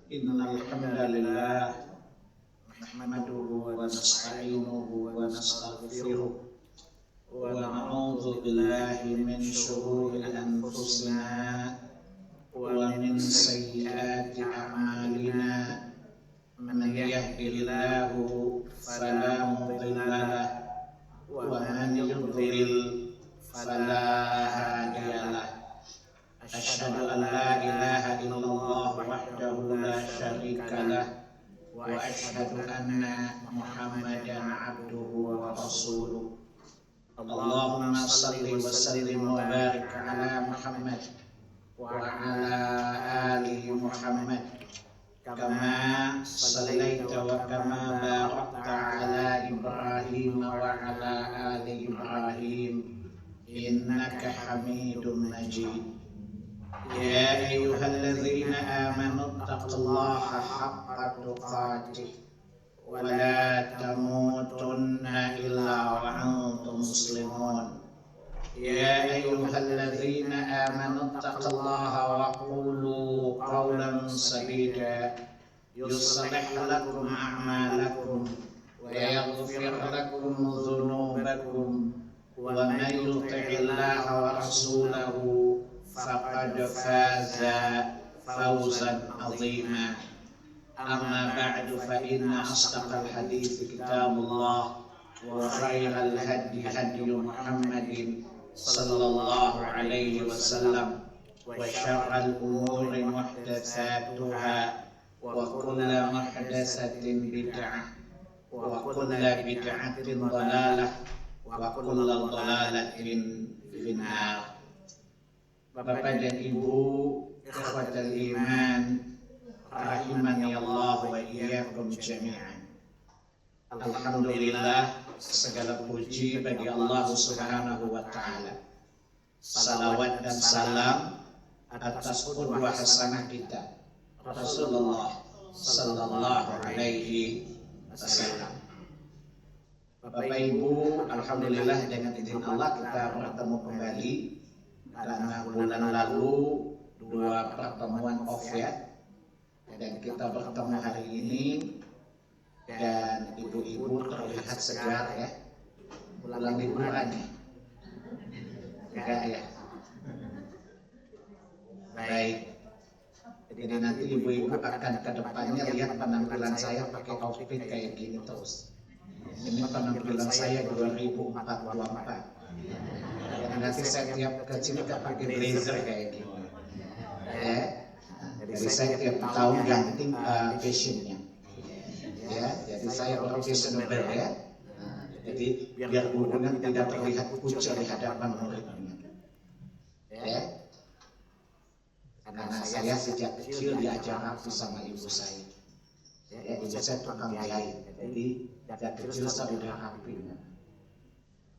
Innal hamdalillah nahmaduhu wa nasta'inuhu wa nastaghfiruh wa na'udzu billahi min shururi anfusina wa min sayyiati a'malina. Man yahdihillahu fala mudilla lahu wa man yudlil fala hadiya lahu. Asyhadu an la ilaha illallah wahdahu la syarika lah wa asyhadu anna Muhammadan abduhu wa rasuluh. Allahumma salli wa sallim wa barik ala Muhammad wa ala ali Muhammad kama sallaita wa kama barakta ala Ibrahim wa ala ali Ibrahim innaka Hamidum Majid. Ya ayyuhalladzina amanu taqullaha haqqa tuqatih wa la tamutunna illa wa antum muslimun. Ya ayyuhalladzina amanu taqullaha wa qulu qawlan sadida yuslih lakum a'malakum wa yaghfir lakum dhunubakum wa man yuti'illaha wa rasulahu faqad faza fawzan 'azima. Amma ba'du fa inna asdaqal hadithi kitabullah wa khairal hadi hadi Muhammadin sallallahu alaihi wasallam wa syarrul umuri muhdatsatuha wa kullu muhdatsatin bid'ah wa kullu bid'atin dhalalah wa kullu dhalalatin finnar. Bapak dan Ibu, ikhwatal iman, rahimani Allah wa iyyakum jami'an. Alhamdulillah, segala puji bagi Allah Subhanahu wa taala. Salawat dan salam atas qudwah hasanah kita, Rasulullah sallallahu alaihi wasallam. Bapak Ibu, alhamdulillah dengan izin Allah kita bertemu kembali. Karena bulan lalu 2 pertemuan off ya, dan kita bertemu hari ini dan ibu-ibu terlihat segar ya, pulang liburan ya, enggak ya? Baik, jadi nanti ibu-ibu akan ke depannya lihat penampilan saya pakai outfit kayak gini terus. Ini penampilan saya 2024. Nanti saya tiap ke sini pakai blazer kayak gini ya. Jadi saya tiap tahun ganti fashionnya ya. Jadi saya profesional ya. Jadi biar gurunya tidak terlihat kucel di hadapan muridnya ya. Karena saya sejak kecil diajar rapi sama ibu saya ya. Ibu saya tukang jahit, jadi sejak kecil saya udah rapi.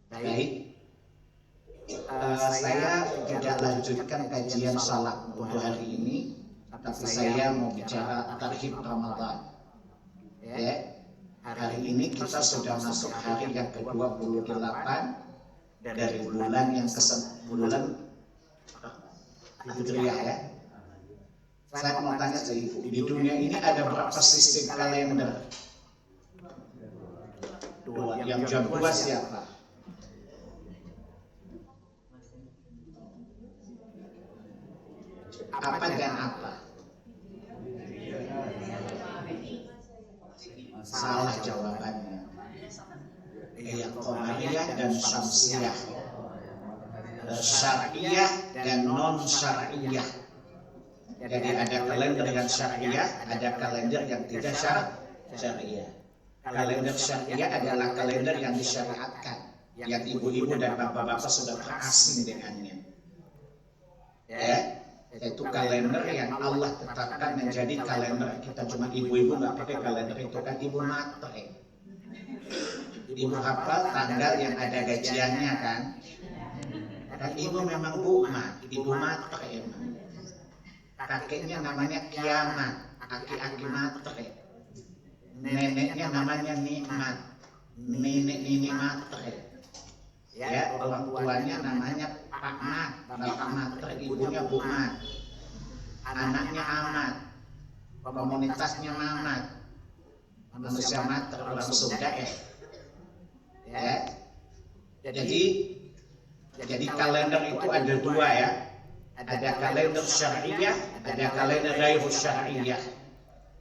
Baik, saya tidak lanjutkan kajian salat untuk hari ini, tapi saya mau bicara tarhib Ramadan. Ya, hari ini kita sudah masuk hari yang ke-28 dari bulan yang bulan Hijriah ya. Saya mau tanya ke Ibu, di dunia ini ada berapa sistem kalender? 2. Yang jam 2 siapa? Apa dan apa? Salah jawabannya. Yang Qamariyah dan Syamsiyah, Syar'iyah dan non Syar'iyah. Jadi ada kalender yang Syar'iyah, ada kalender yang tidak Syar'iyah. Kalender Syar'iyah adalah kalender yang disyariatkan, yang ibu-ibu dan bapak-bapak sudah terasing dengannya. Ya. Itu kalender yang Allah tetapkan menjadi kalender kita. Cuma ibu-ibu nggak pakai kalender itu kan ibu matre. Ibu hafal tanggal yang ada gajiannya kan. Dan ibu memang ibu matre emang. Kakeknya namanya Kiamat, aki-aki matre. Neneknya namanya Nikmat, nenek matre. Ya, orang tuanya namanya Pak Mat, bapak matre, ibunya Bu Mat. Anaknya Amat, komunitasnya Mamat, manusia mater orang surga ya. Jadi kalender itu ada dua ya. Ada kalender syariah, ada kalender ghairu syariah.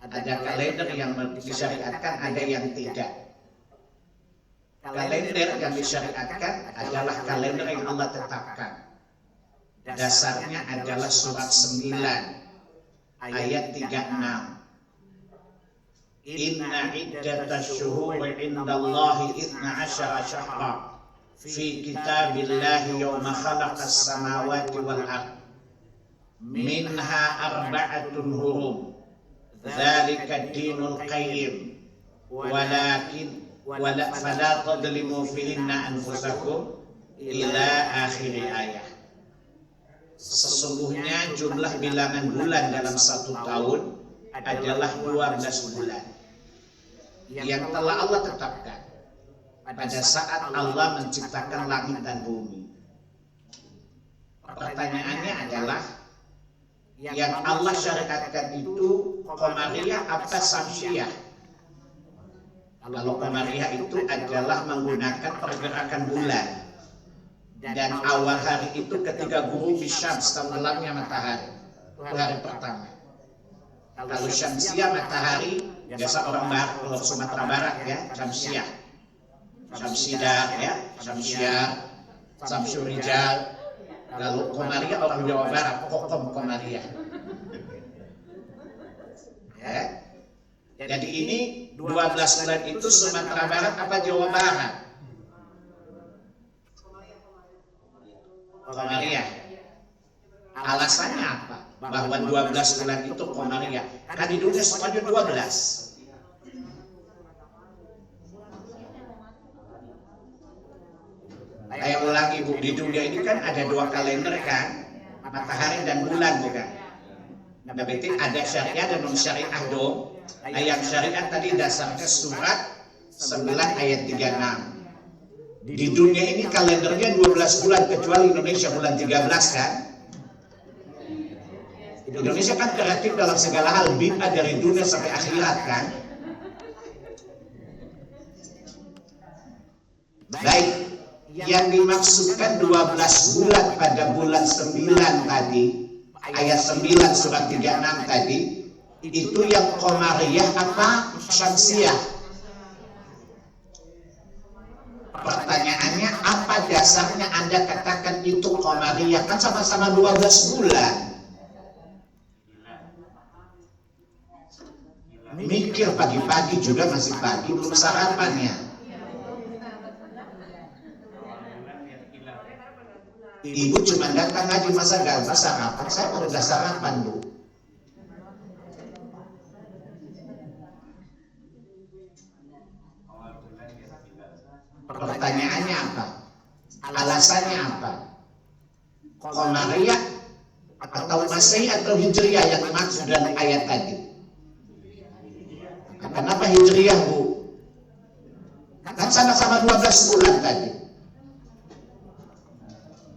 Ada kalender yang disyariatkan, ada yang tidak. Kalender yang disyariatkan adalah kalender yang Allah tetapkan. Dasarnya adalah surat 9 ayat 36. Inna iddatash syuhuri indallahi 12 syahra fi kitabillahi yawma khalaqas samawati wal ard minha arba'atun hurum dzalika ad-dinul qayyim wala fala tadlimu fihinna anfusakum ila akhir ayat. Sesungguhnya jumlah bilangan bulan dalam satu tahun adalah 12 bulan yang telah Allah tetapkan pada saat Allah menciptakan langit dan bumi. Pertanyaannya adalah, yang Allah syariatkan itu Qamariyah apa Syamsiyah? Kalau Qamariyah itu adalah menggunakan pergerakan bulan, dan awal hari itu ketika ghurubi syams, tenggelamnya matahari, hari pertama. Kalau Syamsiyah matahari, biasa orang Sumatera Barat ya, Syamsiyah, Syamsidah ya, Syamsiyah, Syamsurijal. Lalu Qamariyah orang Jawa Barat, Kokom Qamariyah. Ya. Jadi ini 12 bulan itu Sumatera Barat apa Jawa Barat? Qamariyah. Alasannya apa? Bahwa 12 bulan itu Qamariyah. Kan di dunia semuanya 12. Saya ulangi Bu, di dunia ini kan ada dua kalender kan, matahari dan bulan bukan? Nah berarti ada syariah dan non syariah dong. Nah, yang syariah tadi dasarnya surat 9 ayat 36. Di dunia ini kalendernya 12 bulan kecuali Indonesia bulan 13 kan? Indonesia kan kreatif dalam segala hal, bid'ah dari dunia sampai akhirat kan? Baik, yang dimaksudkan 12 bulan pada bulan 9 tadi, ayat 9 surat 36 tadi, itu yang Qamariyah apa Syamsiyah? Pertanyaannya, apa dasarnya Anda katakan itu Qamariyah? Kan sama-sama 12 bulan. Mikir pagi-pagi juga masih pagi, belum sarapannya. Ibu cuma datang ngaji masa gak sarapan, saya baru udah sarapan Bu. Pertanyaannya apa? Alasannya apa? Qamariyah atau Masehi atau Hijriyah yang dimaksud dalam ayat tadi? Kenapa Hijriyah Bu? Kan sama-sama 12 bulan tadi.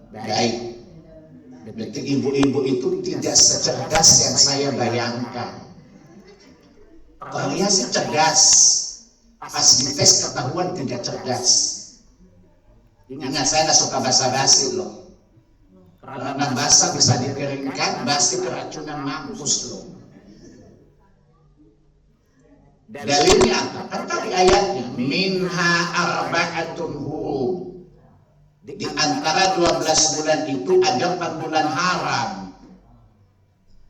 Baik, berarti ibu-ibu itu tidak secerdas yang saya bayangkan. Kalian sih cerdas, pas dites ketahuan tidak cerdas. Ingat, saya nggak suka basa-basi loh. Karena basa bisa dipiringkan, basi keracunan mampus loh. Dalilnya apa? Kan tadi ayatnya minha arba'atun hurum. Di antara 12 bulan itu ada 4 bulan haram.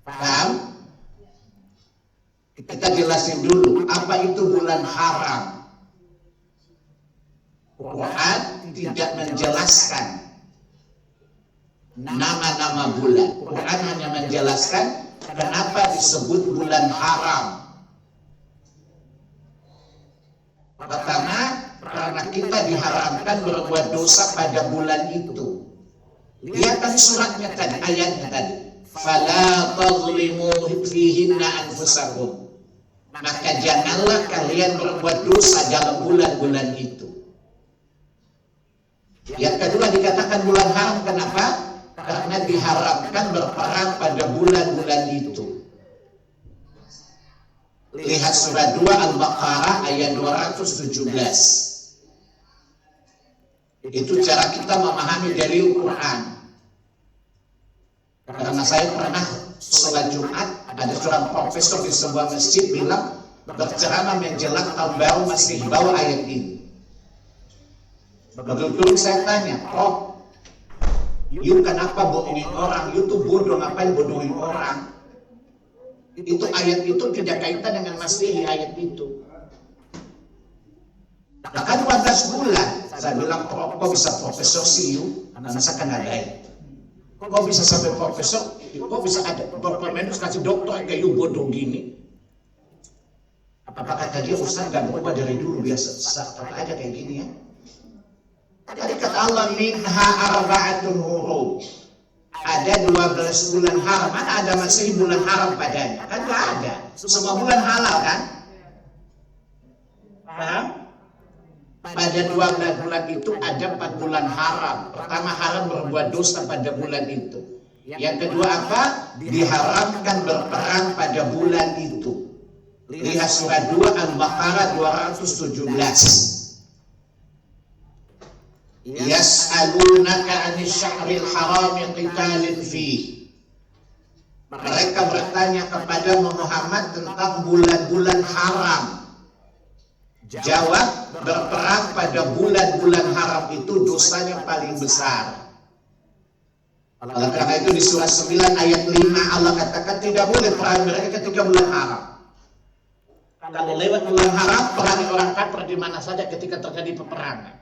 Paham? Kita jelasin dulu apa itu bulan haram. Quran tidak menjelaskan nama-nama bulan. Quran hanya menjelaskan kenapa disebut bulan haram. Pertama, karena kita diharamkan berbuat dosa pada bulan itu. Lihat tadi suratnya tadi, ayatnya tadi. Fala tadlimu fihinna anfusakum. Maka janganlah kalian berbuat dosa dalam bulan-bulan itu. Yang kedua dikatakan bulan haram, kenapa? Karena diharamkan berperang pada bulan-bulan itu. Lihat surah 2 Al-Baqarah ayat 217. Itu cara kita memahami dari Al-Quran. Karena saya pernah sholat Jumat, ada seorang profesor di sebuah masjid bilang, berceramah menjelang tahun baru masih bawa ayat ini. Betul-betul saya tanya, Prof, you kenapa bohongin orang? You tuh bodoh, ngapain bodohin orang? Itu ayat itu tidak kaitan dengan Masehi ayat itu. Kan 12 bulan. Saya bilang, Prof, kok bisa profesor sih you? Masa kan ada itu. Kok bisa sampai profesor? Kok bisa ada berpermenus kasih dokter kayak you bodoh gini? Apakah kata dia Ustaz gak berubah dari dulu biasa apa aja kayak gini ya? Tadi kata Allah minha arba'atun hurum. Ada 12 bulan haram. Mana ada masih bulan haram padanya? Kan gak ada. Semua bulan halal kan? Paham? Pada 12 bulan itu ada 4 bulan haram. Pertama, haram berbuat dosa pada bulan itu. Yang kedua apa? Diharamkan berperang pada bulan itu. Lihat surah 2 Al-Baqarah 217. Yas'alunaka 'anil syahril harami qitalin fihi. Mereka bertanya kepada Muhammad tentang bulan-bulan haram. Jawab, berperang pada bulan-bulan haram itu dosanya paling besar. Oleh karena itu di surah 9 ayat 5 Allah katakan tidak boleh perang mereka ketika bulan haram. Kalau lewat bulan haram, perangi orang kafir di mana saja ketika terjadi peperangan.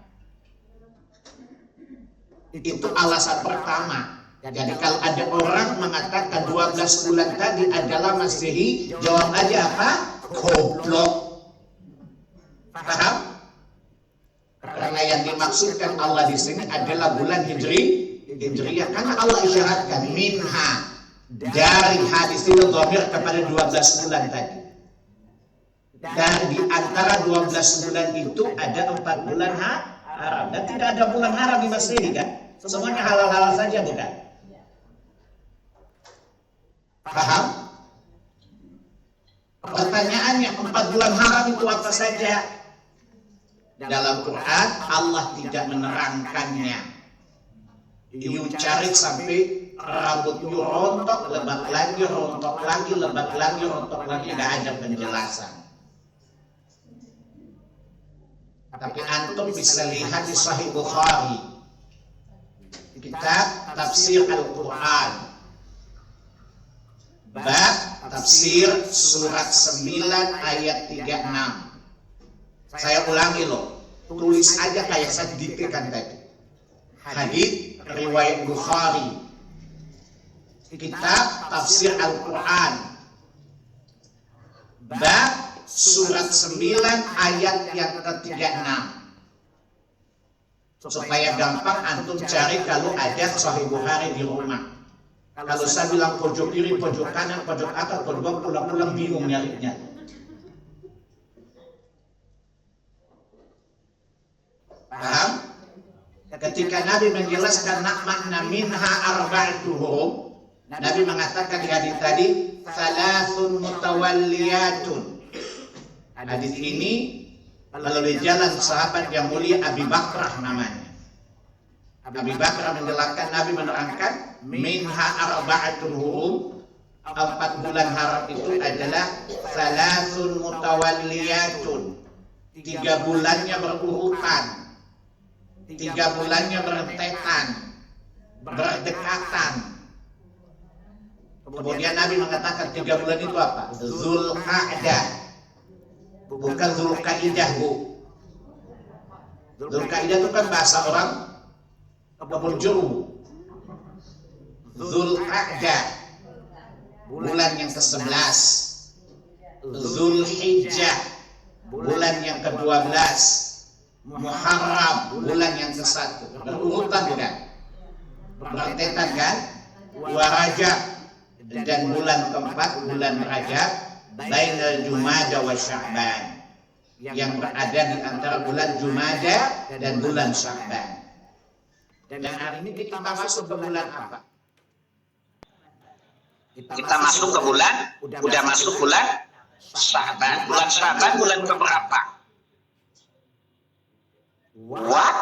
Itu alasan pertama. Jadi kalau ada orang mengatakan 12 bulan tadi adalah Masehi, jawab aja apa? Goblok. Paham? Karena yang dimaksudkan Allah di sini adalah bulan Hijriyah. Karena Allah isyaratkan minha, dari hadis itu dhamir kepada 12 bulan tadi. Dan di antara 12 bulan itu ada 4 bulan haram. Dan tidak ada bulan haram di Masehi kan? Semuanya halal-halal saja bukan? Paham? Pertanyaannya, 4 bulan haram itu apa saja? Dalam Quran Allah tidak menerangkannya. You cari sampai rambut you rontok, lebat lagi, rontok lagi, lebat lagi, rontok lagi, tidak ada penjelasan. Tapi antum bisa lihat di Sahih Bukhari, kitab Tafsir Al-Quran, bab tafsir surat 9 ayat 36. Saya ulangi loh, tulis aja kayak saya diktekan tadi. Hadits riwayat Bukhari, kitab Tafsir Al-Quran, bab surat 9 ayat yang ke-36. Supaya gampang antum cari kalau ada Sahih Bukhari di rumah. Kalau saya bilang pojok kiri, pojok kanan, pojok atas, pojok bawah, pulang-pulang bingung nyarinya. Paham? Ketika Nabi menjelaskan makna minha arba'atul hurum, Nabi mengatakan di hadis tadi salasun mutawalliyatun. Hadis ini melalui jalan sahabat yang mulia Abi Bakrah namanya. Abi Bakrah menjelaskan, Nabi menerangkan minha arba'atul hurum, 4 bulan haram itu adalah salasun mutawalliyatun, 3 bulannya berurutan, 3 bulannya berentetan, berdekatan. Kemudian Nabi mengatakan 3 bulan itu apa? Zulqa'dah, bukan Zulqaidah bu. Zulqaidah itu kan bahasa orang kebun jeruk. Zulqa'dah, bulan yang ke-11. Zulhijjah, bulan yang ke-12. Muharram, bulan yang ke-1. Berurutan bukan? Berentetan kan? Rajab, dan bulan ke-4 bulan Rajab, bainal Jumada wa Sya'ban, yang berada di antara bulan Jumada dan bulan Sya'ban. Dan hari ini kita masuk ke bulan apa? Kita masuk ke bulan, udah masuk bulan Sya'ban. Bulan Sya'ban bulan keberapa? What?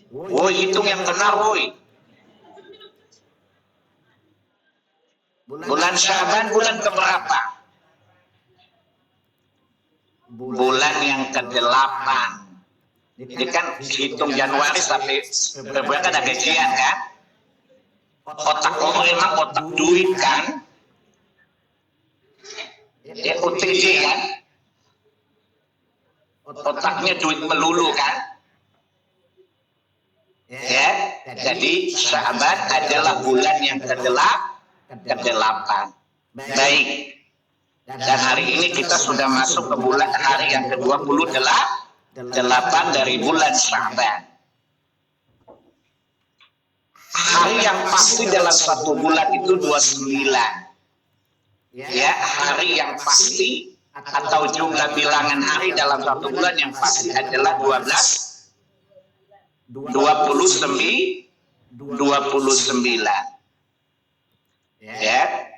Woi, hitung yang benar, woi. Bulan Sya'ban bulan keberapa? Bulan yang ke-8. Jadi kan hitung Januari sampai Februari kan ada gajian kan? Otak kamu emang otak duit kan? Ya OTD kan? Otaknya duit melulu kan? Ya, jadi Sya'ban adalah bulan yang ke-8. Baik. Dan hari ini kita sudah masuk ke bulan hari yang ke-28 dari bulan Sya'ban. Hari yang pasti dalam satu bulan itu 29. Ya, hari yang pasti atau jumlah bilangan hari dalam satu bulan yang pasti adalah 29. Ya.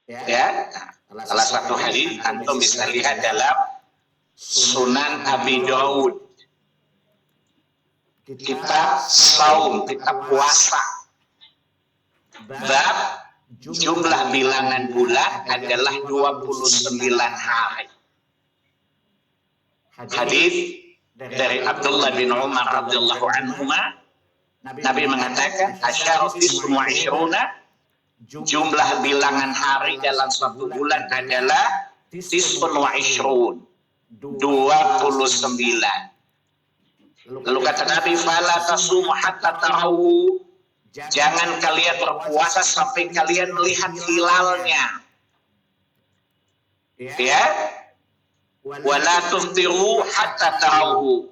Ya, salah satu hadis antum bisa lihat dalam Sunan Abi Daud. Kita saum, kita puasa. Bab jumlah bilangan bulan adalah 29 hari. Hadis dari Abdullah bin Umar radhiyallahu anhuma, Nabi mengatakan asyaratu wa ishruna, jumlah bilangan hari dalam satu bulan adalah tis'un wa ishrun, 29. Lalu kata Nabi, fala tasumu hatta tarawu, jangan kalian berpuasa sampai kalian melihat hilalnya. Ya. Wala tuftiru hatta tarawu,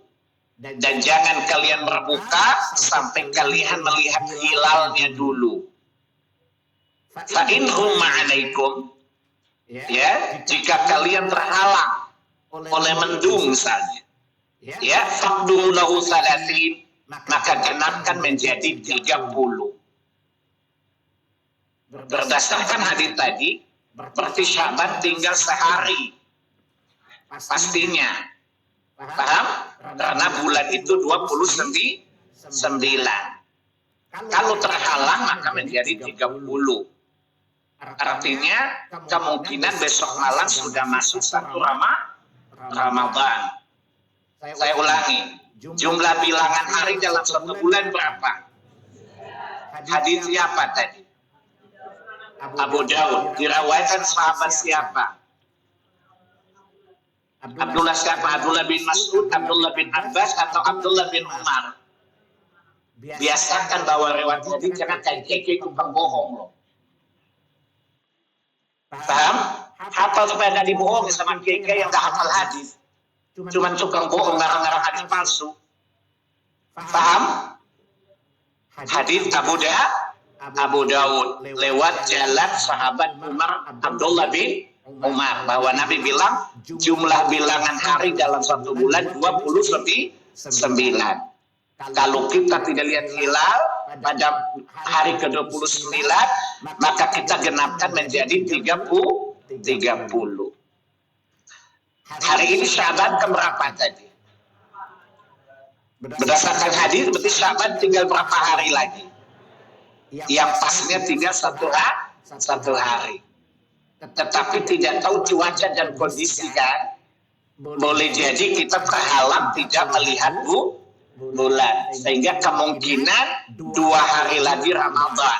dan jangan kalian berbuka sampai kalian melihat hilalnya dulu. Fa in humma alaikum, ya, jika kalian terhalang oleh mendung misalnya, ya, faqdu lahu 30, maka genapkan menjadi 30. Berdasarkan hadis tadi, berarti Sya'ban tinggal sehari pastinya. Paham? Karena bulan itu 29. Kalau terhalang maka menjadi 30. Artinya kemungkinan besok malam sudah masuk satu Ramadan. Saya ulangi, jumlah bilangan hari dalam satu bulan berapa? Hadis siapa tadi? Abu Daud. Diriwayatkan sahabat siapa? Abdullah siapa? Abdullah bin Mas'ud, Abdullah bin Abbas, atau Abdullah bin Umar? Biasakan bawa riwayat hadis, jangan kayak keke tukang bohong loh. Paham? Hafal supaya nggak dibohongi sama keke yang nggak hafal hadis. Cuman tukang bohong, ngarang-ngarang hadis palsu. Paham? Hadis Abu Daud lewat jalan sahabat Umar, Abdullah bin Umar, bahwa Nabi bilang jumlah bilangan hari dalam satu bulan 29. Kalau kita tidak lihat hilal pada hari ke-29, maka kita genapkan menjadi 30. Hari ini Sya'ban keberapa tadi? Berdasarkan hadis berarti Sya'ban tinggal berapa hari lagi? Yang pasnya tinggal satu hari. Tetapi tidak tahu cuaca dan kondisi kan? Boleh jadi kita terhalang tidak melihat bulan, sehingga kemungkinan 2 hari lagi Ramadan.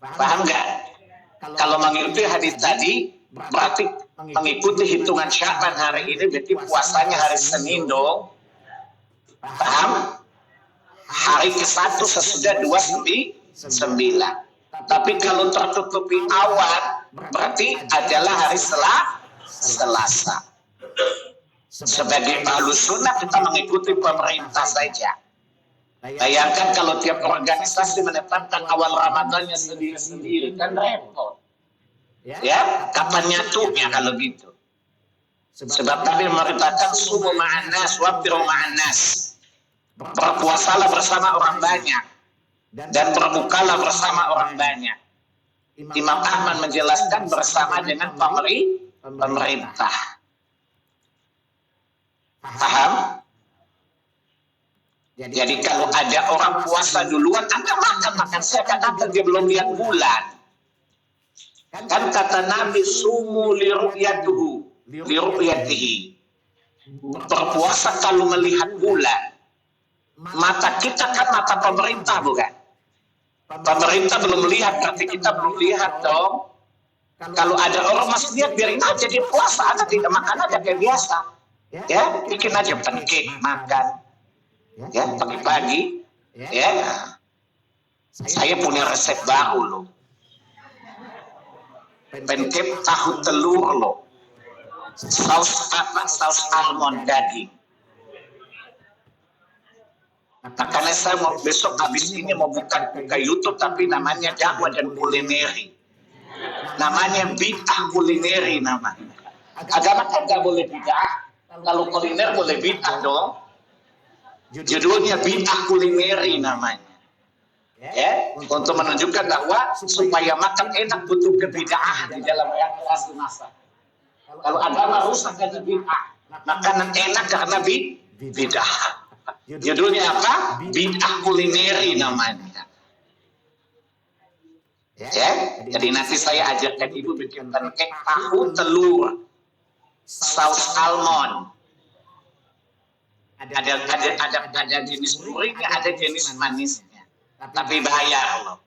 Paham nggak? Kalau mengikuti hadis tadi, berarti mengikuti hitungan Sya'ban hari ini berarti puasanya hari Senin dong. Paham? Hari ke-1 sesudah 29. Tapi kalau tertutupi awan, berarti adalah hari Selasa. Sebagai Ahlus Sunnah kita mengikuti pemerintah saja. Bayangkan kalau tiap organisasi menetapkan awal Ramadannya sendiri-sendiri, kan repot. Ya, kapan nyatunya kalau gitu? Sebab Nabi memerintahkan sumu ma'anas, wafiru ma'anas. Berpuasalah bersama orang banyak dan berbukalah bersama orang banyak. Imam Ahmad menjelaskan bersama dengan pemerintah. Paham? Jadi kalau ada orang puasa duluan, Anda makan seakan-akan dia belum lihat bulan. Kan kata Nabi, sumu liru'yatihi. Berpuasa kalau melihat bulan. Mata kita kan mata pemerintah, bukan? Pemerintah belum melihat, berarti kita belum lihat dong. Kalau ada orang masih lihat, biarin aja dia puasa, Anda tidak makan aja kayak biasa. Ya, bikin aja pancake, makan. Ya, pagi-pagi. Ya, saya punya resep baru loh. Pancake tahu telur loh. Saus apa? Saus almond daging. Makanya saya mau besok habis ini mau buka YouTube, tapi namanya dakwah dan kulineri. Namanya bid'ah kulineri namanya. Agama kan nggak boleh bid'ah. Kalau kuliner boleh bid'ah dong. Judulnya bid'ah kulineri namanya. Ya, untuk menunjukkan bahwa supaya makan enak butuh kebid'ahan di dalam kreasi masak. Kalau agama rusak karena bid'ah, makanan enak karena bid'ah. Judulnya apa? Bid'ah kulineri namanya. Ya, jadi nanti saya ajarkan ibu bikin pancake tahu telur, saus almond. Ada jenis gurihnya, ada jenis manisnya. Tapi bayar loh.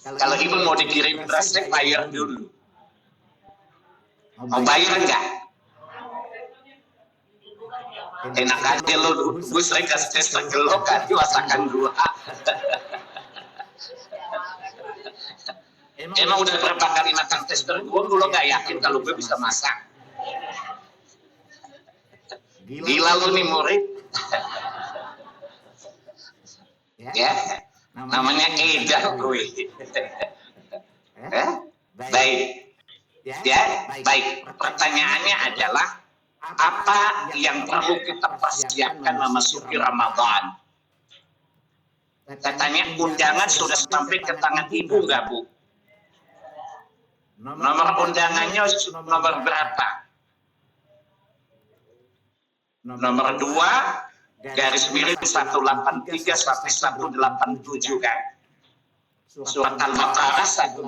Kalau ibu mau dikirim resep, bayar dulu. Mau bayar enggak? Enak aja lo, gue sering kasih tes lo kan, masakan gua. Emang udah berapa kali makan tester gue, lo gak yakin kalau gue bisa masak? Gila lo nih murid. Ya, namanya edan gue. Baik. Ya, baik. Pertanyaannya adalah, apa yang perlu kita persiapkan memasuki Ramadan? Katanya undangan sudah sampai ke tangan ibu nggak, Bu? Nomor undangannya nomor berapa? Nomor 2 garis miring 183 sampai 187 kan? Surat Al-Baqarah 183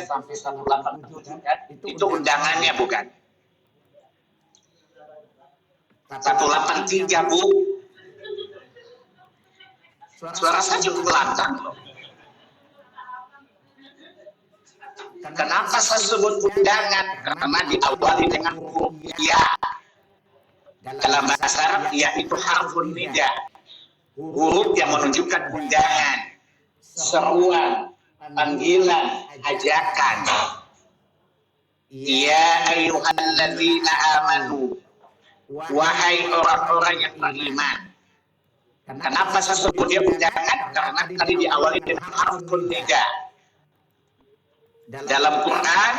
sampai 187 kan? Itu undangannya bukan? 183, Bu. Suara saya cukup lantang loh. Kenapa saya sebut undangan? Karena diawali dengan huruf ya. Dalam bahasa Arab, ya itu harfun nida. Huruf yang menunjukkan undangan, seruan, panggilan, ajakan. Ya ayyuhalladzina amanu. Wahai orang-orang yang beriman. Kenapa saya sebut dia undangan? Karena tadi diawali dengan harfun nida. Dalam Quran,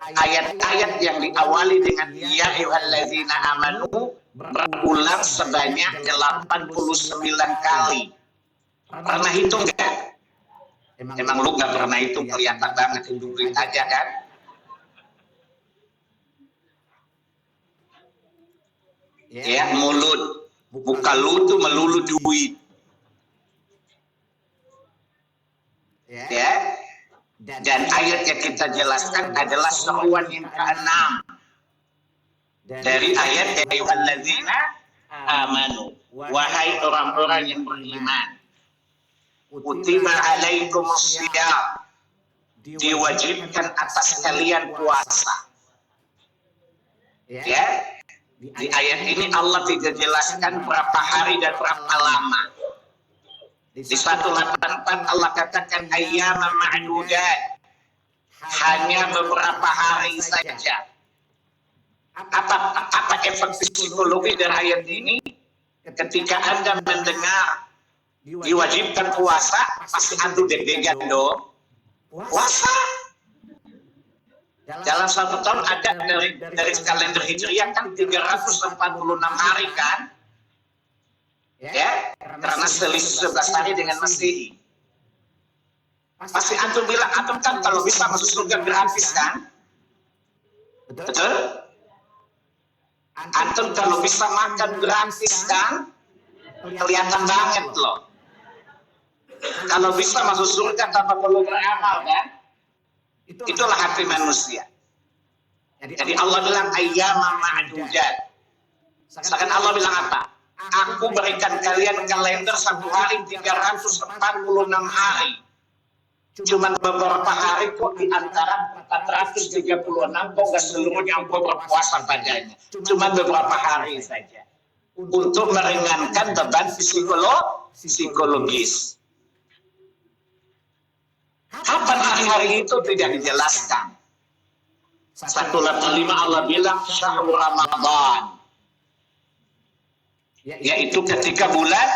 ayat-ayat yang diawali dengan ya ayyuhalladzina amanu berulang sebanyak 89 kali. Pernah hitung nggak? Emang lu nggak pernah hitung, kelihatan banget, duit aja kan? Ya, mulut. Buka lu tuh melulu duit. Ya. Dan ayat yang kita jelaskan adalah seruan yang ke-6. Dari ayat ya ayyuhalladzina amanu. Wahai orang-orang yang beriman. Kutiba alaikumusiyam. Diwajibkan atas kalian puasa. Ya. Di ayat ini Allah tidak jelaskan berapa hari dan berapa lama. Di 184 Allah katakan ayyaman ma'dudat, hanya beberapa hari saja. Apa efek psikologi dari ayat ini? Ketika Anda mendengar diwajibkan puasa, pasti antum deg-degan dong. puasa. Dalam satu tahun ada dari kalender Hijriah kan 346 hari kan? Ya, karena selisih 11 hari dengan Masehi. Pasti antum bilang, antum kan kalau bisa masuk surga gratis kan? Betul? Antum kalau bisa makan gratis kan? Kelihatan banget loh. Kalau bisa masuk surga tanpa perlu beramal kan? Itulah hati manusia. Jadi Allah bilang ayyama ma'dudat. Sedangkan Allah bilang apa? Aku berikan kalian kalender satu hari 346 hari. Cuman beberapa hari kok di antara 436 kok gak seluruhnya engkau berpuasa padanya. Cuman beberapa hari saja. Untuk meringankan beban psikologis. Kapan hari-hari itu tidak dijelaskan. 185 Allah bilang syahrul Ramadan. Yaitu ketika bulan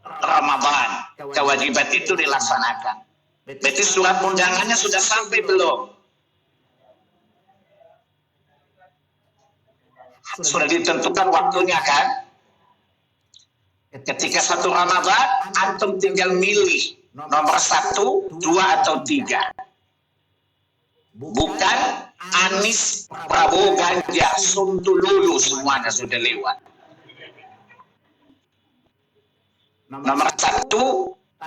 Ramadan. Kewajiban itu dilaksanakan. Berarti surat undangannya sudah sampai belum? Sudah ditentukan waktunya kan? Ketika 1 Ramadan, antum tinggal milih nomor 1, 2, atau 3. Bukan Anies, Prabowo, Ganjar, Suntululu, semuanya sudah lewat. Nomor 1,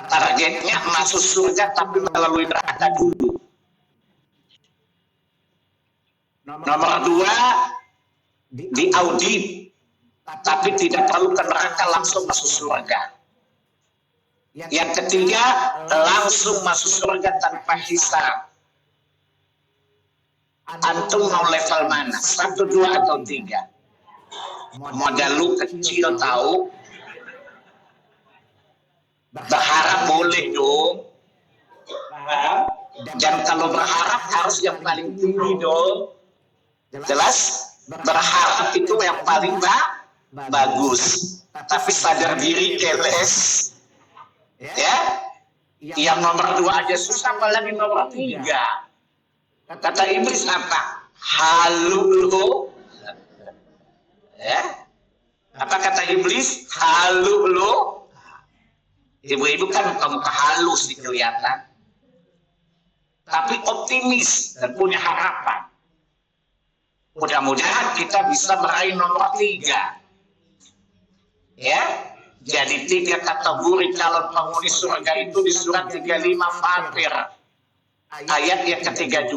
targetnya masuk surga tapi melalui neraka dulu. Nomor 2, diaudit tapi tidak perlu ke neraka, langsung masuk surga. Yang ketiga, langsung masuk surga tanpa hisab. Antum mau level mana? 1, 2, atau 3? Modal lu kecil tahu. Berharap boleh dong. Dan kalau berharap harus yang paling tinggi dong. Jelas? Berharap itu yang paling bagus. Tapi sadar diri keles. Ya, yang nomor 2 aja susah, apalagi nomor 3. Kata iblis apa? Halu lo. Ya, apa kata iblis? Halu lo. Ibu-ibu kan muka-muka halus kelihatan, tapi optimis dan punya harapan. Mudah-mudahan kita bisa meraih nomor 3. Ya. Jadi 3 kategori calon penghuni surga itu di surat 35 Fatir. Ayat yang ke-32.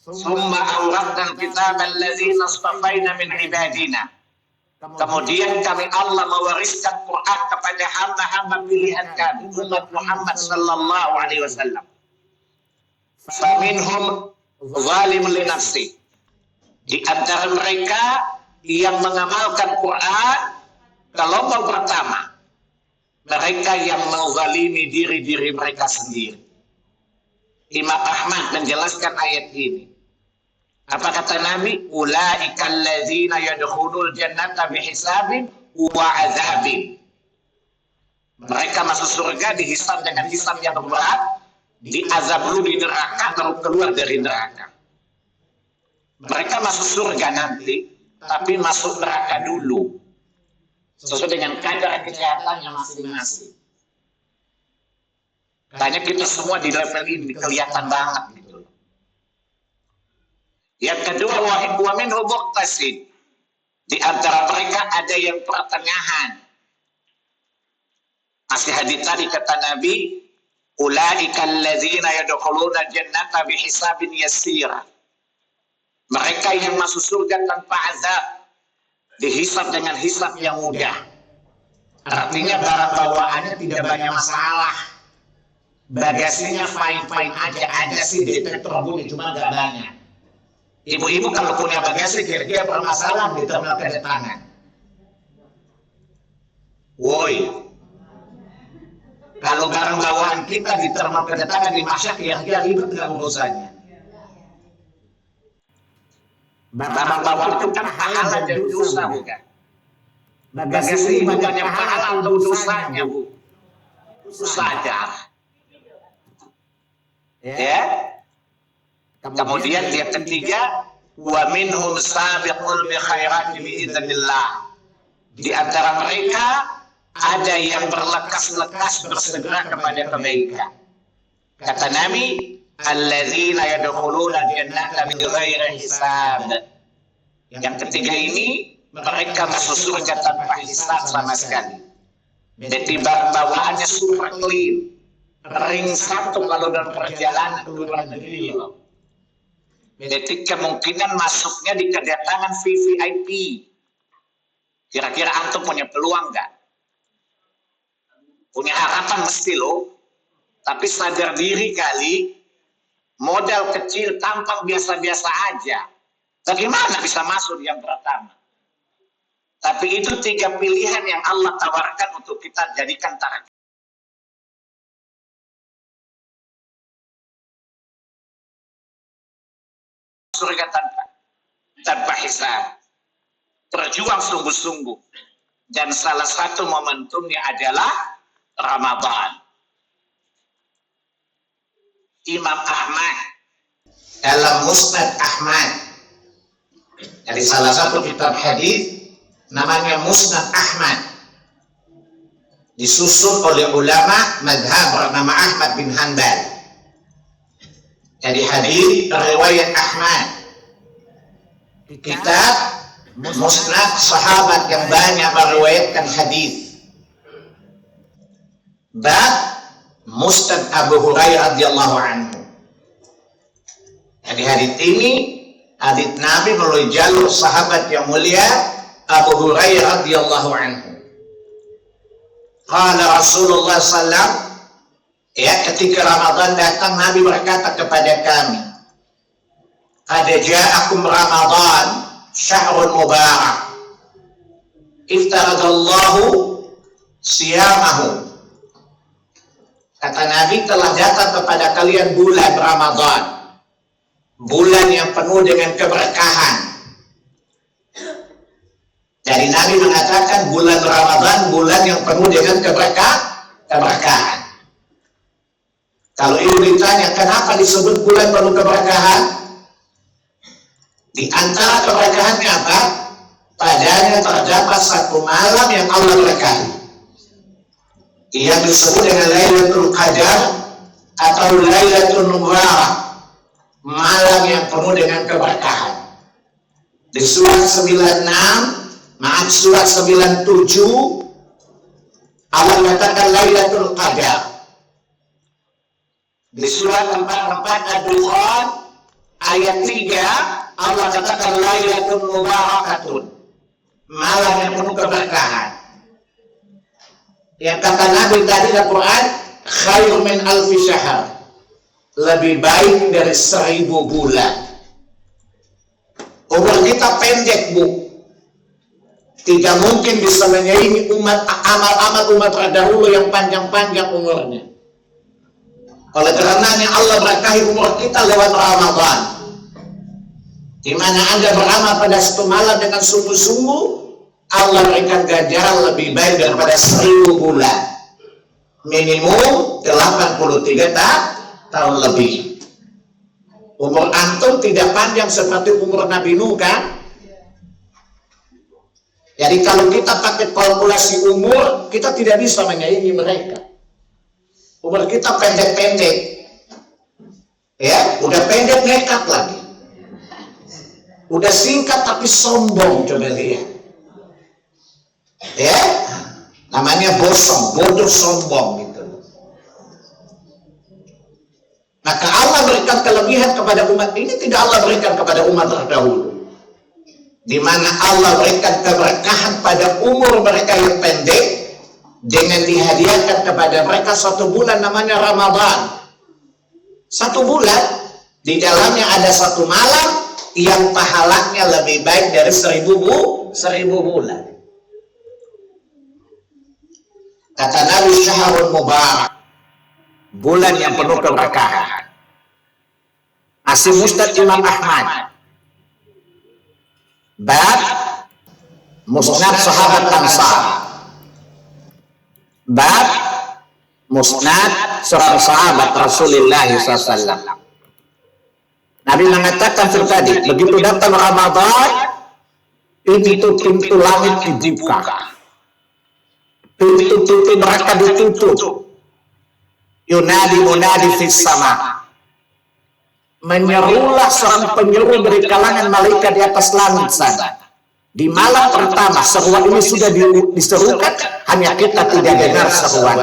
Summa awratna kitab allazina astafaina min ibadina. Kemudian kami Allah mewariskan Quran kepada hamba-hamba pilihan kami, umat Muhammad sallallahu alaihi wasallam. Faminhum zalim li nafsi. Di antara mereka yang mengamalkan Quran, kelompok pertama, mereka yang menzalimi diri-diri mereka sendiri. Imam Ahmad menjelaskan ayat ini. Apa kata Nabi? Ulaika allazina yadkhulul jannata bihisabin wa azabin. Mereka masuk surga dihisab dengan hisab yang berat, diazab dulu di neraka baru keluar dari neraka. Mereka masuk surga nanti, tapi masuk neraka dulu. Sesuai dengan kadar kejahatannya masing-masing. Tanya kita semua di level ini kelihatan banget gitu. Yang kedua, wa minhum muqtasid. Di antara mereka ada yang pertengahan. Masih hadits tadi kata Nabi, ulaika allazina yadkhuluna jannata bihisabin yasir. Mereka yang masuk surga tanpa azab, dihisab dengan hisab yang mudah. Artinya barang bawaannya tidak banyak masalah. Bagasinya fine-fine aja. Ada sih detektor bunyi, cuma nggak banyak. Ibu-ibu kalau punya bagasi kira-kira bermasalah di terminal kedatangan. Woi, kalau barang bawaan kita di terminal kedatangan di Masyak, kira-kira ribet nggak urusannya? Barang bawaan itu kan pahala dan dosa, bukan? Bagasi itu bukannya pahala atau dosanya, Bu. Sadar. Ya. Kemudian yang ketiga, wa minhum sabiqul bi khairati biidznillah. Di antara mereka ada yang berlekas-lekas bersegera kepada kebaikan. Kata Nabi, alladzina yadkhuluna jannata bighairi hisab. Yang ketiga ini mereka masuk surga tanpa hisab sama sekali. Jadi bawaannya super clean. Ring satu kalau dalam perjalanan ke luar negeri loh. Jadi kemungkinan masuknya di kedatangan VVIP. Kira-kira antum punya peluang nggak? Punya harapan mesti loh. Tapi sadar diri kali, modal kecil tampang biasa-biasa aja. Bagaimana bisa masuk yang pertama? Tapi itu 3 pilihan yang Allah tawarkan untuk kita jadikan target. Surga tanpa hisab. Berjuang sungguh-sungguh. Dan salah satu momentumnya adalah Ramadan. Imam Ahmad dalam Musnad Ahmad, dari salah satu kitab hadis namanya Musnad Ahmad, disusun oleh ulama madhab bernama Ahmad bin Hanbal. Jadi hadis riwayat Ahmad, kitab Musnad sahabat yang banyak meriwayatkan hadis. Bab Musnad Abu Hurairah radhiyallahu anhu. Jadi hadis ini hadis Nabi melalui jalur sahabat yang mulia Abu Hurairah radhiyallahu anhu. Qala Rasulullah sallallahu, ya, ketika Ramadan datang Nabi berkata kepada kami, qad ja'akum Ramadan syahrun mubarak iftaradallahu siyamahu. Kata Nabi, telah datang kepada kalian bulan Ramadan, bulan yang penuh dengan keberkahan. Jadi Nabi mengatakan bulan Ramadan bulan yang penuh dengan keberkahan. Kalau ibu ditanya kenapa disebut bulan penuh keberkahan, di antara keberkahannya apa? Padanya terdapat satu malam yang Allah berkahi. Ia disebut dengan Lailatul Qadar atau Lailatul Mubarak, malam yang penuh dengan keberkahan. Di surat 97 Allah katakan Lailatul Qadar. Di surat 44 Ad-Dukhan ayat 3 Allah katakan Lailatul Mubarakatun, malam yang penuh keberkahan. Yang kata Nabi tadi dalam Quran, khair min alfi syahr, lebih baik dari 1000 bulan. Umur kita pendek, Bu. Tidak mungkin bisa menyaingi amal-amal umat terdahulu yang panjang-panjang umurnya. Oleh karenanya Allah berkahi umur kita lewat Ramadan, di mana Anda beramal pada satu malam dengan sungguh-sungguh, Allah berikan ganjaran lebih baik daripada 1000 bulan. Minimum 83 tahun lebih. Umur antum tidak panjang seperti umur Nabi Nuh kan? Jadi kalau kita pakai kalkulasi umur, kita tidak bisa menyaingi mereka. Umur kita pendek-pendek. Ya, udah pendek nekat lagi. Udah singkat tapi sombong, coba lihat. Ya, namanya bodoh sombong gitu. Maka Allah berikan kelebihan kepada umat ini, tidak Allah berikan kepada umat terdahulu, di mana Allah berikan keberkahan pada umur mereka yang pendek dengan dihadiahkan kepada mereka satu bulan namanya Ramadan. Satu bulan di dalamnya ada satu malam yang pahalanya lebih baik dari 1000 bulan. Kata Nabi, syahrul mubarak, bulan yang penuh keberkahan. Masih Musnad Imam Ahmad, bab Musnad Sahabat Ansar, bab Musnad seorang sahabat Rasulullah SAW. Nabi mengatakan seperti tadi, begitu datang Ramadan, pintu-pintu langit dibuka, pintu-pintu neraka ditutup. Yunadi munadi fis sama, menyerulah seorang penyeru dari kalangan malaikat di atas langit sana. Di malam pertama seruan ini sudah diserukan, hanya kita tidak dengar seruan.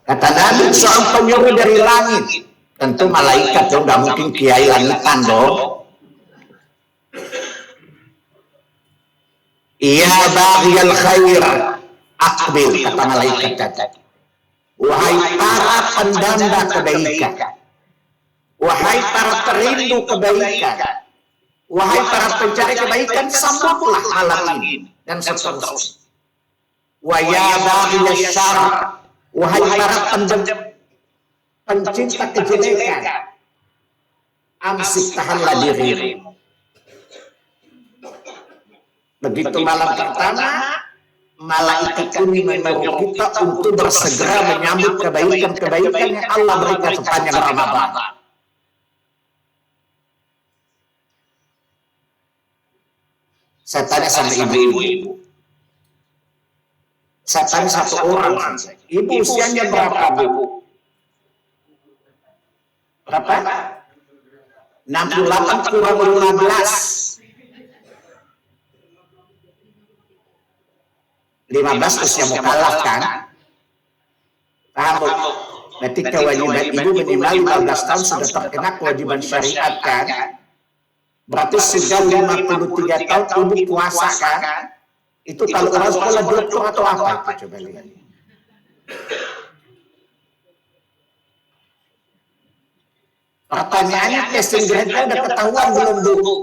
Kata Nabi, seorang penyeru dari langit, tentu malaikat dong, nggak mungkin kiai langitan dong. Ya baghiyal khair aqbil, kata malaikat tadi. Wahai para pendanda kebaikan, wahai para perindu kebaikan, wahai para pencari kebaikan, sambutlah malam ini dan seterusnya. Wa ya baghiyal syarr, wahai para pencinta kejelekan, amsik, tahanlah dirimu. Begitu malam pertama, malaikat ini menyuruh kita untuk bersegera menyambut kebaikan-kebaikan yang Allah berikan sepanjang Ramadan. Saya tanya sama ibu-ibu. Saya tanya satu orang saja. Ibu usianya berapa, Bu? Berapa? 68 kurang 15. 15 usia mukallaf kan? Paham, Bu? Berarti kewajiban ibu minimal 15 tahun sudah terkena kewajiban syariat kan? Berarti sudah 53 tahun ibu puasa kan? Itu kalau orang sekolah dokter atau apa itu, coba lihat. Pertanyaannya, testing grade-nya udah ketahuan belum, Bu?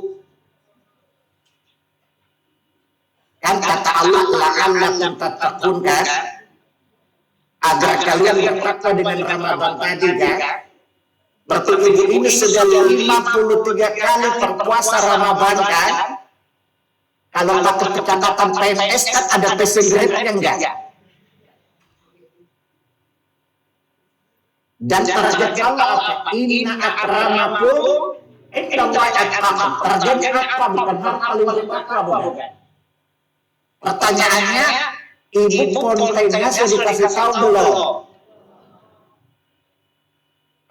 Kan kata Allah, la'allakum tattaqun kan? Agar kalian bertakwa dengan Ramadan tadi kan? Berarti ibu ini sudah 53 kali berpuasa Ramadan kan? Kalau pakai kecamatan PNS kan ada passing grade-nya enggak? Dan target Allah apa? Inna akramakum indallahi atqakum. Targetnya apa? Bukan hal paling bertakwa, bukan? Pertanyaannya, ibu kontennya sudah dikasih tahu belum?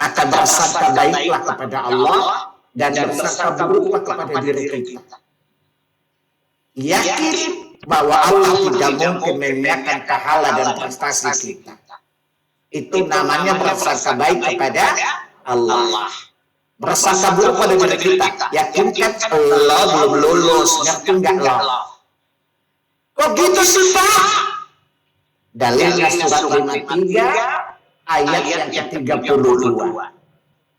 Akan bersangka baiklah kepada Allah dan bersangka buruklah kepada diri kita. Yakin bahwa Allah tidak mungkin membiarkan pahala dan prestasi kita. Itu namanya bersangka baik kepada Allah. Bersangka buruk pada diri kita. Yakinkan Allah belum lulus, ngerti nggak Allah? Kok gitu sih, Pak? Dalilnya surat 53 ayat yang ke-32.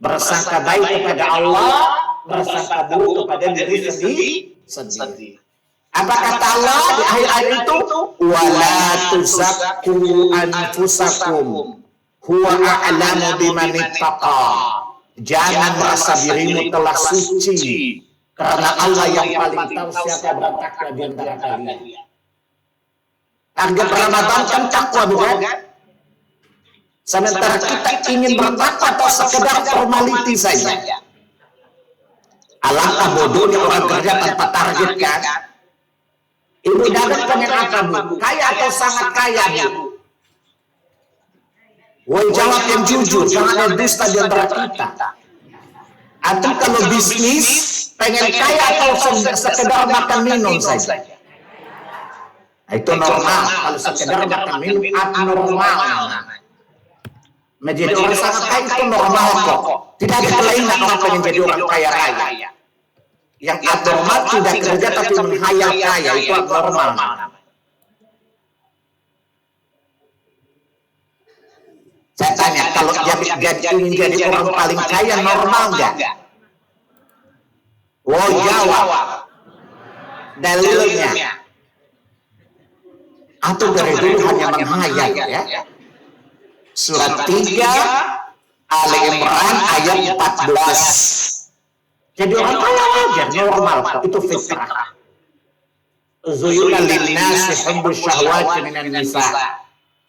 Bersangka baik kepada Allah, bersangka buruk kepada diri sendiri. Apa kata Allah di akhir ayat itu? Wala tuzakku anfusakum huwa a'lamu biman ittaqa. Jangan merasa dirimu telah suci, karena Allah yang paling tahu siapa bertakwa di antara kalian. Target Ramadan kan takwa, bukan? Sementara kita ingin bertakwa atau sekedar formality saja. Alangkah bodohnya orang kerja tanpa target kan? Ibu dapat pengen apa, Bu? Kaya atau sangat kaya, Bu? Woi, jawab yang jujur, jangan ada dusta di antara kita. Atau kalau bisnis, pengen kaya atau sekedar makan minum saja? Nah, itu normal. Kalau sekedar makan minum, abnormal. Menjadi orang sangat kaya itu normal kok. Tidak ada kelainan orang pengen jadi orang kaya raya. Yang abnormal tidak kerja tapi menghayal kaya, itu abnormal. Saya tanya, kalau ingin jadi orang paling kaya normal nggak? Oh, jawab. Dalilnya. Atau dari dulu hanya menghayal ya. Surat 3 Ali Imran ayat 14. Jadi orang kaya wajar, normal, itu fitrah. Zuyuna linnasi hubbus syahwati minan nisa.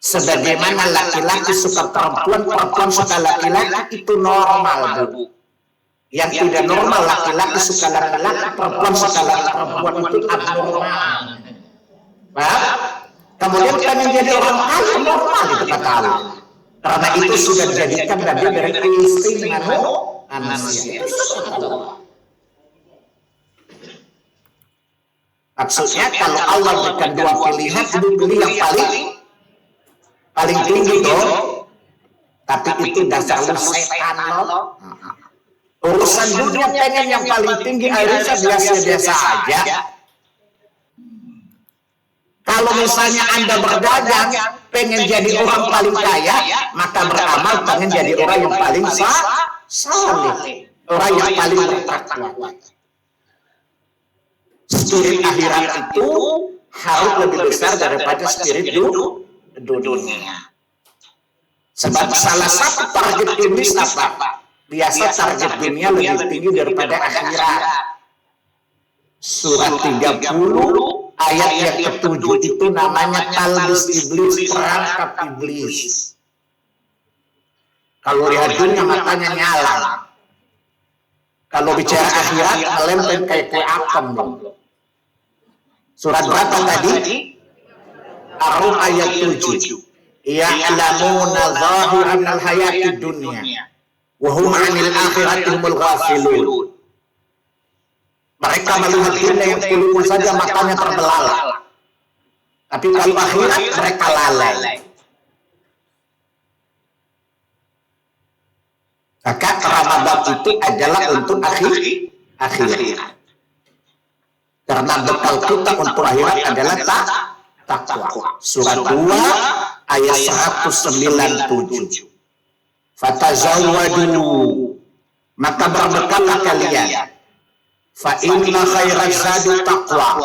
Sebagaimana laki-laki suka perempuan, perempuan suka laki-laki, itu normal, Bu. Yang tidak normal, laki-laki suka laki-laki, perempuan suka perempuan, itu abnormal. Paham? Kemudian pengen jadi orang kaya, normal itu kata Allah. Karena itu sudah dijadikan bagian dari keistimewan manusia. Maksudnya kalau Allah berikan dua pilihan, itu pilih yang paling tinggi dong. Tapi itu dasar lu setan lo. Urusan dunia pengen yang paling tinggi, akhirnya biasa-biasa aja. Kalau misalnya Anda berdagang, pengen jadi orang paling kaya, maka beramal pengen jadi orang yang paling saleh, orang yang paling bertakwa. Spirit akhirat itu harus lebih besar daripada spirit dunia. Sebab salah satu target iblis apa? Biasa target dunia lebih tinggi daripada akhirat. Surat 30 ayat yang ke-7 itu namanya talbis iblis, perangkap iblis. Kalau lihat dunia matanya nyala. Kalau bicara akhirat melempem kayak kue apem. Surat berapa tadi? Ar-Rum ayat 7. Ya'lamuna zahiran minal hayatid dunya wa hum 'anil akhirati humul ghafilun. Mereka melihat dunia yang kulitnya saja matanya terbelalak. Tapi kalau akhirat mereka lalai. Maka Ramadan itu adalah untuk akhirat. Karena bekal kita untuk akhirat adalah takwa. Surat 2 ayat 197. Fatazawwadu, maka berbekallah kalian. Fa inna khairaz zadi taqwa,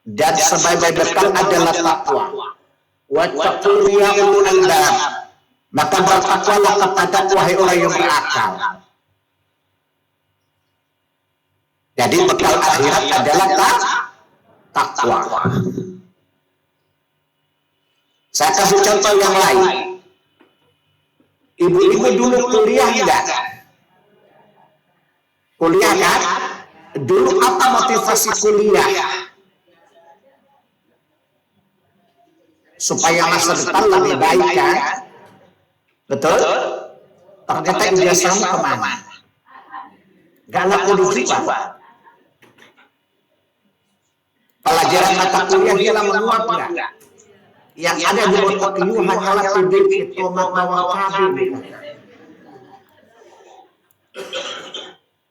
dan sebagai bekal adalah takwa. Wattaqu ya ulul albab, maka bertakwalah kepada wahai orang yang berakal. Jadi bekal akhirat adalah takwa. Saya kasih contoh yang lain. Ibu-ibu dulu kuliah enggak? Kuliah kan? Dulu apa motivasi kuliah? Supaya masa depan lebih baik kan? Betul? Ternyata ijazahmu kemana? Gak laku dijual. Pelajaran mata kuliah hilang menguap enggak? Yang ada di otak you hanyalah PBB, tomat, bawang, cabai.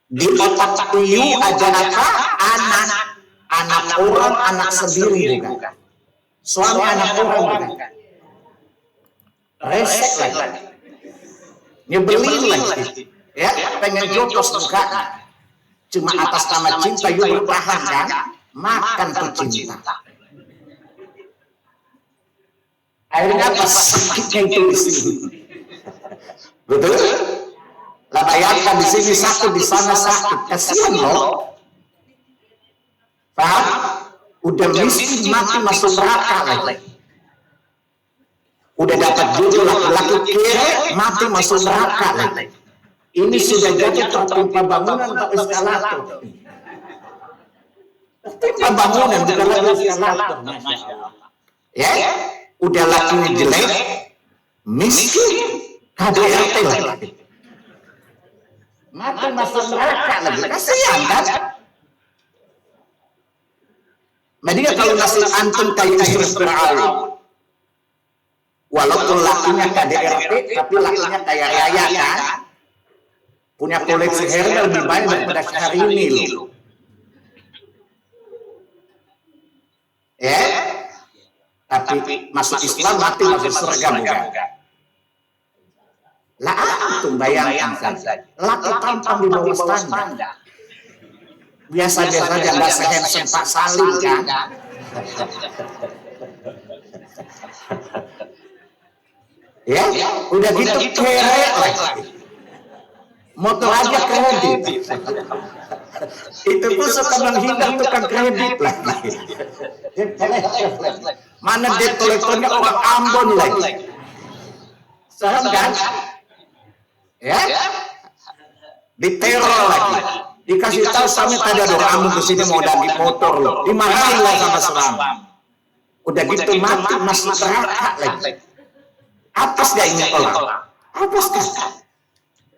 Di otak you ada apa? Anak orang, anak sendiri bukan. Suami anak orang bukan. Resek lagi. Nyebelin lagi. Ya, pengen jotos bukan. Cuma atas nama cinta you bertahan kan? Makan tuh cinta. Akhirnya apa sakitnya itu di sini. Betul? Lah bayangkan di sini sakit, di sana sakit. Kasihan loh. Paham? Udah miskin mati masuk neraka lagi. Udah dapat jodoh laki-laki kere mati masuk neraka lagi. Ini sudah jadi tertimpa bangunan atau eskalator. Tertimpa bangunan bukan lagi eskalator. Masya Allah. Ya? Udah lakinya jelek, miskin, KDRT lagi. Mati masuk neraka lagi. Kasihan kan? Jadi kalau nasib antum kayak istri Fir'aun, walaupun lakinya KDRT, tapi lakinya kaya raya kan? Punya koleksi herba lebih banyak daripada Syahrini loh. Tapi masuk Islam mati masuk surga bukan? Lah antum bayangkan saja, laki tampang di bawah standar. Biasa-biasa aja nggak sehandsome Pak Salim kan? Ya, udah gitu kere lagi. Motor aja kredit. Itu pun suka menghindar tukang kredit lagi. Mana debt collectornya orang Ambon lagi. Serem kan? Ya? Diteror lagi. Dikasih tahu Samit ada doa kamu kesini mau daging motor loh. Dimarahin lah sama seram. Udah gitu mati masih terangkat lagi. Apes gak ingat orang? Apes kan?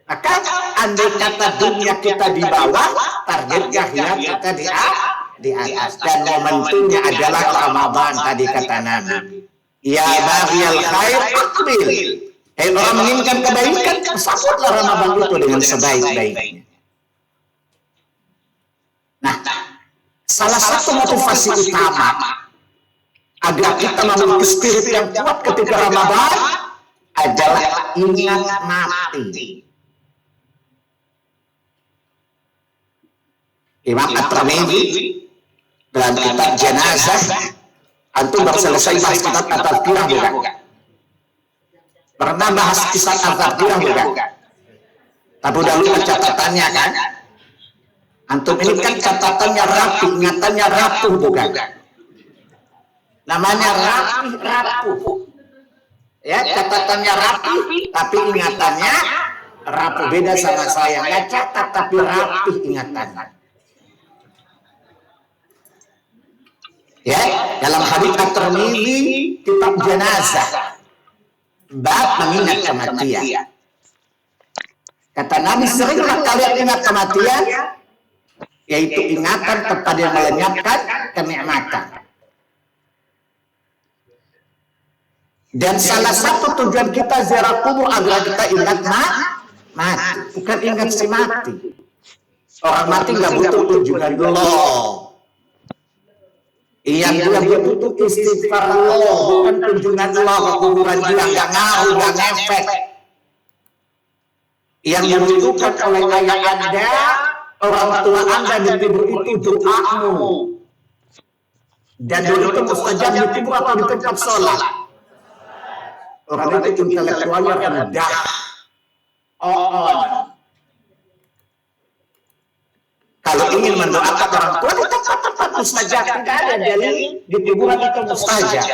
Maka andai kata dunia kita di bawah, targetnya kita di atas. Dan momentumnya adalah Ramadan tadi kata Nabi. Ya baghiyal khair aqbil. Hei orang menginginkan kebaikan, sambutlah Ramadan itu dengan sebaik-baiknya. Nah, salah satu motivasi utama agar kita memiliki spirit yang kuat ketika Ramadan adalah ingat mati. Imam At-Tirmidzi dalam kitab Jenazah, antum baru selesai bahas kitab At-Tazkirah bukan? Pernah bahas kisah At-Tazkirah bukan? Tapi udah lupa catatannya kan? Antum ini kan catatannya rapi, ingatannya rapuh bukan? Namanya rapuh. Ya, catatannya rapi, tapi ingatannya rapuh. Beda sama saya, nggak catat tapi rapi ingatannya. Ya, dalam hadits At-Tirmidzi kitab Jenazah, bab mengingat kematian. Kata Nabi, seringlah kalian ingat kematian, yaitu ingatan kepada yang melenyapkan kenikmatan. Dan salah satu tujuan kita ziarah kubur adalah kita ingat mati, bukan ingat si mati. Orang mati nggak butuh kunjungan Allah. Yang dia butuh istighfar Allah, bukan kunjungan Allah ke kuburan dia, nggak ngaruh, nggak ngefek. Yang dibutuhkan oleh ayah Anda, orang tua Anda di kubur itu doamu. Dan doa itu mustajab di kubur atau di tempat sholat. Orang itu intelektualnya rendah. Kalau ingin mendoakan orang tua di tempat-tempat mustajab, tidak ada dalil di kuburan itu mustajab.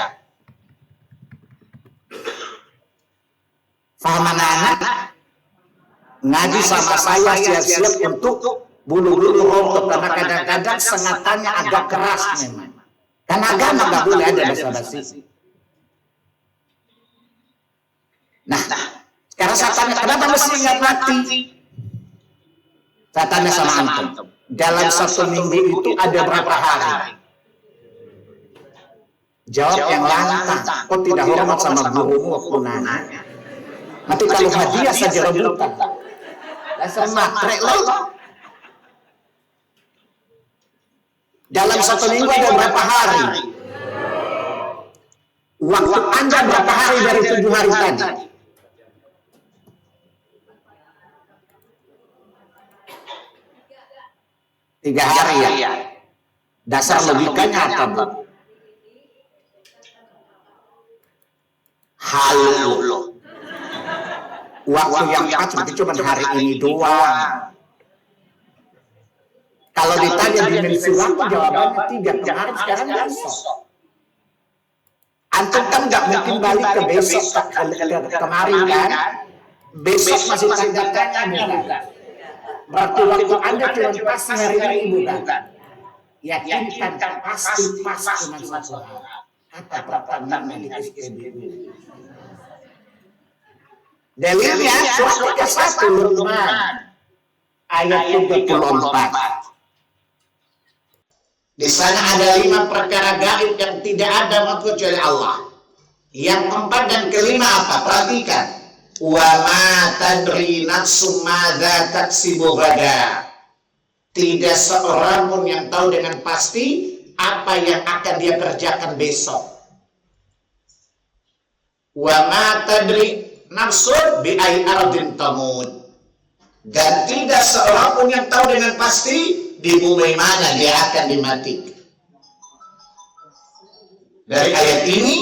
Faham anak-anak? Ngaji sama saya siap-siap untuk bulu-bulu rontok, karena kadang-kadang sengatannya agak keras memang. Karena agama nggak boleh ada basa-basi. Nah, sekarang saya tanya, kenapa mesti ingat mati? Saya tanya sama antum, dalam satu minggu itu ada berapa hari? Jawab yang lantang. Kok tidak hormat sama gurumu waktu nanya? Nanti kalau hadiah saja rebutan. Dasar matrek lo. Dalam satu minggu ada berapa hari? Waktu Anda berapa hari dari 7 hari tadi? Tiga hari ya. Dasar logikanya apa, Bu? Halo. Waktu yang pas berarti cuma hari ini doang. Kalau ditanya dimensi waktu, jawabannya 3. Kemarin, sekarang, besok. Antum kan nggak mungkin balik ke besok kemarin kan? Besok masih tanda tanya bukan? Berarti waktu Anda cuma pas hari ini bukan? Yakinkan pasti pas cuma satu hari. Kata pertanyaan di SPBU. Dalilnya surat 31 Luqman ayat 34. Di sana ada 5 perkara gaib yang tidak ada kecuali Allah. Yang keempat dan kelima apa? Perhatikan. Wa ma tadri nafsum madza taksibu ghadan. Tidak seorang pun yang tahu dengan pasti apa yang akan dia kerjakan besok. Wa ma tadri nafsun bi ai ardin tamut. Dan tidak seorang pun yang tahu dengan pasti di bumi mana dia akan dimatikan. Dari ayat ini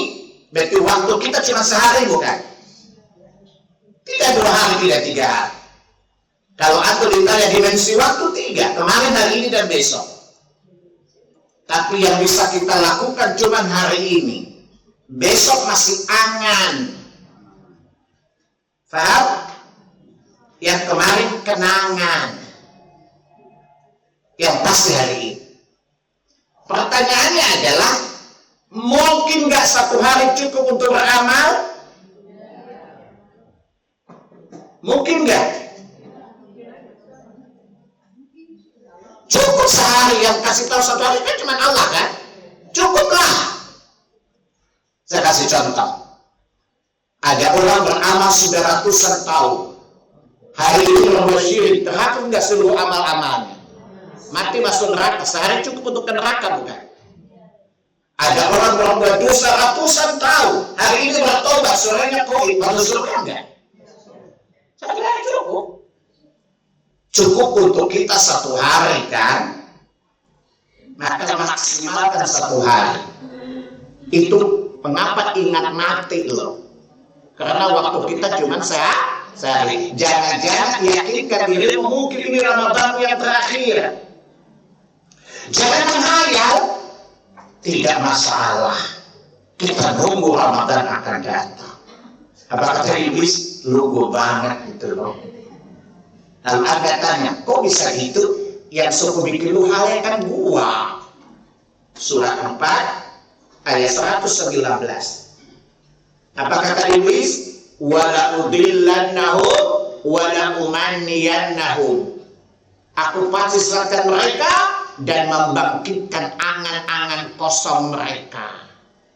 berarti waktu kita cuma sehari bukan? Tidak 2 hari, tidak 3 hari. Kalau aku ditanya dimensi waktu 3, kemarin, hari ini dan besok. Tapi yang bisa kita lakukan cuma hari ini. besok masih angan. Faham? Yang kemarin kenangan. Yang pasti hari ini. Pertanyaannya adalah, mungkin nggak satu hari cukup untuk beramal? Mungkin nggak? Cukup sehari, yang kasih tahu satu hari kan cuma Allah kan? Cukuplah. Saya kasih contoh. Ada orang beramal sudah ratusan tahun. Hari ini berbuat syirik, terhapus nggak seluruh amal-amalnya? Mati masuk neraka, sehari cukup untuk ke neraka bukan? Ada orang berbuat dosa ratusan tahun, hari ini bertobat, suaranya koin, masuk surga enggak? Saya bilang cukup. Cukup untuk kita satu hari kan? Maka maksimalkan satu hari. Itu mengapa ingat mati loh? Karena waktu kita cuma sehari. Jangan-jangan yakinkan dirimu mungkin ini Ramadan yang terakhir. Jangan menghayal. Tidak masalah. Kita nunggu Ramadan akan datang. Apa kata iblis? Lugu banget gitu loh. Lalu Anda tanya, kok bisa gitu? Yang suku bikin lu hal kan gua. Surah 4 ayat 119. Apa kata iblis? Wala udillannahum wala umanniyannahum. Aku pasti sesatkan mereka dan membangkitkan angan-angan kosong mereka.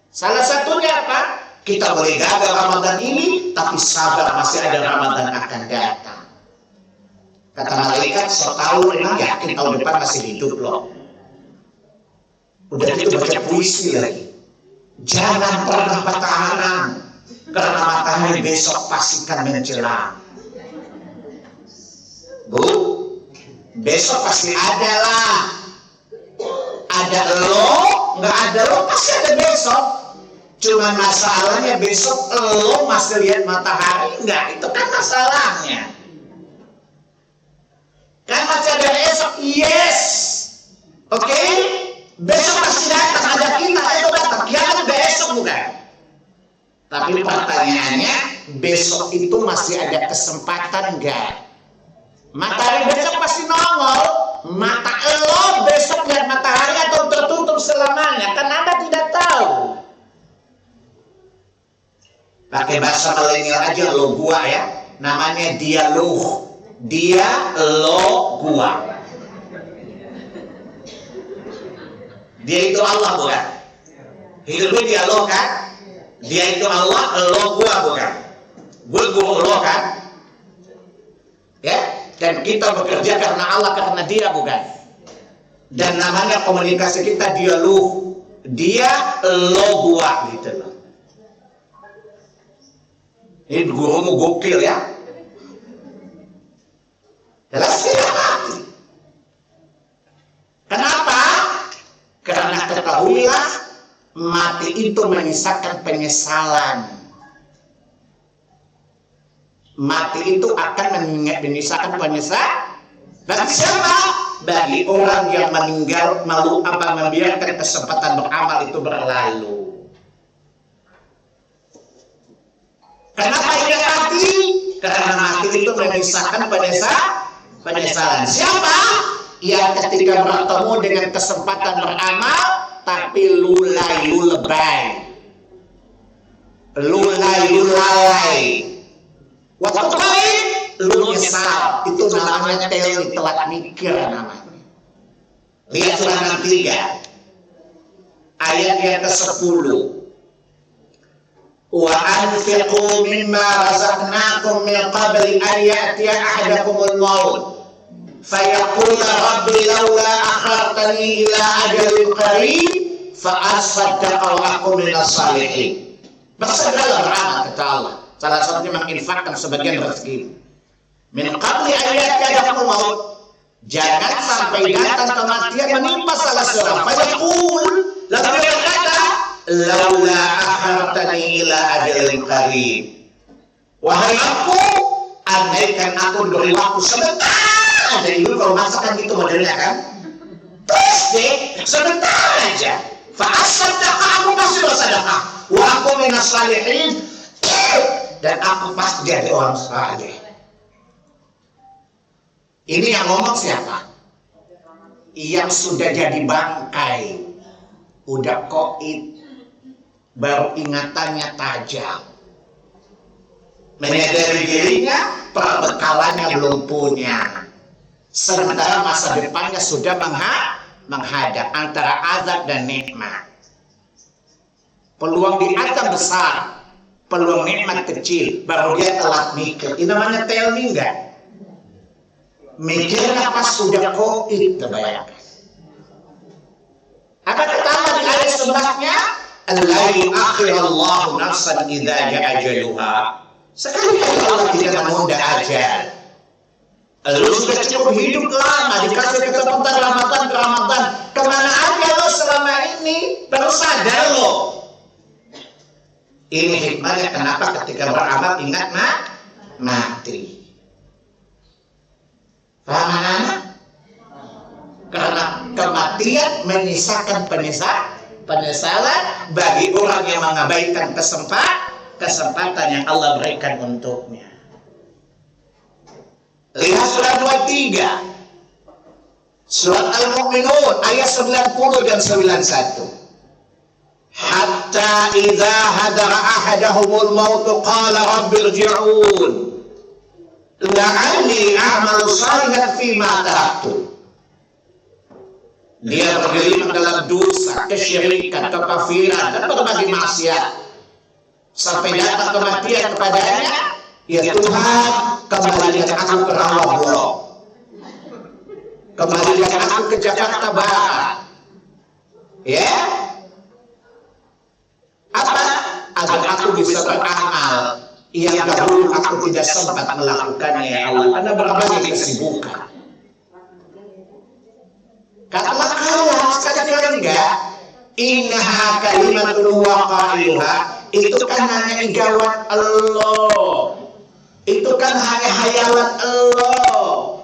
Salah satunya apa? Kita boleh gagal Ramadan ini, tapi sabar, masih ada Ramadan akan datang. Kata malaikat, setahun memang yakin tahun depan masih hidup loh. Udah gitu baca puisi lagi. Jangan pernah patah harapan, karena matahari besok pastikan menjelang. Bu, besok pasti ada lah. Ada lo, nggak ada lo pasti ada besok. Cuma masalahnya besok lo masih lihat matahari nggak? Itu kan masalahnya. Kan masih ada esok, yes. Oke? Besok masih datang, ada kita, itu datang. Kiamat besok bukan? Tapi pertanyaannya, besok itu masih ada kesempatan enggak? Matahari besok pasti nongol. Mata lo besok lihat matahari atau tertutup selamanya? Kan Anda tidak tahu. Pakai bahasa milenial aja, lo gua ya. Namanya dialog. Dia, lo, gua. Dia itu Allah bukan? Hidupnya dia lo kan? Dia itu Allah, lo, gua bukan? Gue guru lo kan? Ya? Dan kita bekerja karena Allah, karena dia bukan? Dan namanya komunikasi kita dialog. Dia, lo, gua gitu loh. Ini gurumu gokil ya. Jelas tidak mati. Kenapa? Karena ketahuilah mati itu menyisakan penyesalan. Mati itu akan menyisakan penyesalan. Bagi siapa? Bagi orang yang meninggal membiarkan kesempatan beramal itu berlalu. Kenapa ia mati? Karena mati itu menyisakan penyesalan. Siapa? Yang ketika bertemu dengan kesempatan beramal, tapi lulai. Waktu lain, lu nyesal. Itu namanya teori telat mikir namanya. Lihat surah 3 ayat yang ke-10. Wa anfiqu mimma razaqnakum min qabli an ya'tiya ahadakumul maut fayaqul rabbi laula akhartani ila ajalin qarib fa asaddaqa wa akun minas salihin. Bersegeralah beramal kata Allah. Salah satunya menginfakkan sebagian rezeki. Min qabli an ya'tiya ahadakumul maut. Jangan sampai datang kematian menimpa salah seorang. Fayaqul, lalu dia berkata, laula akhartani ila ajalin qarib. Wahai aku, andaikan aku beri waktu sebentar. Jadi dulu kalau masak kan gitu modelnya kan. Terus deh, sebentar aja. Fa asaddaqa, aku pasti bersedekah. wa aku minas salihin, dan aku pasti jadi orang saleh. Ini yang ngomong siapa? Yang sudah jadi bangkai, udah koit, baru ingatannya tajam, menyadari dirinya perbekalannya belum punya, sementara masa depannya sudah menghadap antara azab dan nikmat. Peluang di azab besar, peluang nikmat kecil, baru dia telat mikir. Ini namanya telmi enggak? Mikirnya pas sudah koit, kebayangkan. Apa pertama di ayat sebelumnya? Allah yu'akhirallahu nafsan idza ja'a ajaluha. Sekali Allah tidak menunda ajal. Lu sudah cukup hidup lama, dikasih kesempatan Ramadan ke Ramadan, kemana aja lo selama ini? Baru sadar lo. Ini hikmahnya kenapa ketika beramal ingat mati. Paham anak? Karena kematian menyisakan penyesalan bagi orang yang mengabaikan kesempatan yang Allah berikan untuknya. Lihat surat 23, surat Al-Mu'minun ayat 90 dan 91. Hatta idza hadara ahadahumul maut qala rabbi irji'un la'alli a'malu shalihan fima taraktu. Dia bergelimang dalam dosa, kesyirikan, kekafiran, dan berbagai maksiat sampai datang kematian kepadanya. Ya Tuhan, kembalikan aku ke Rawabelong, kembalikan aku ke Jakarta Barat, ya, apa? Agar aku bisa beramal yang dahulu aku tidak sempat melakukannya, ya Allah, karena berbagai kesibukan. Katalah kalian sekali-kali enggak, innaha kalimatun waqailuha, itu kan hanya igawat Allah, itu kan hanya hayalan Allah,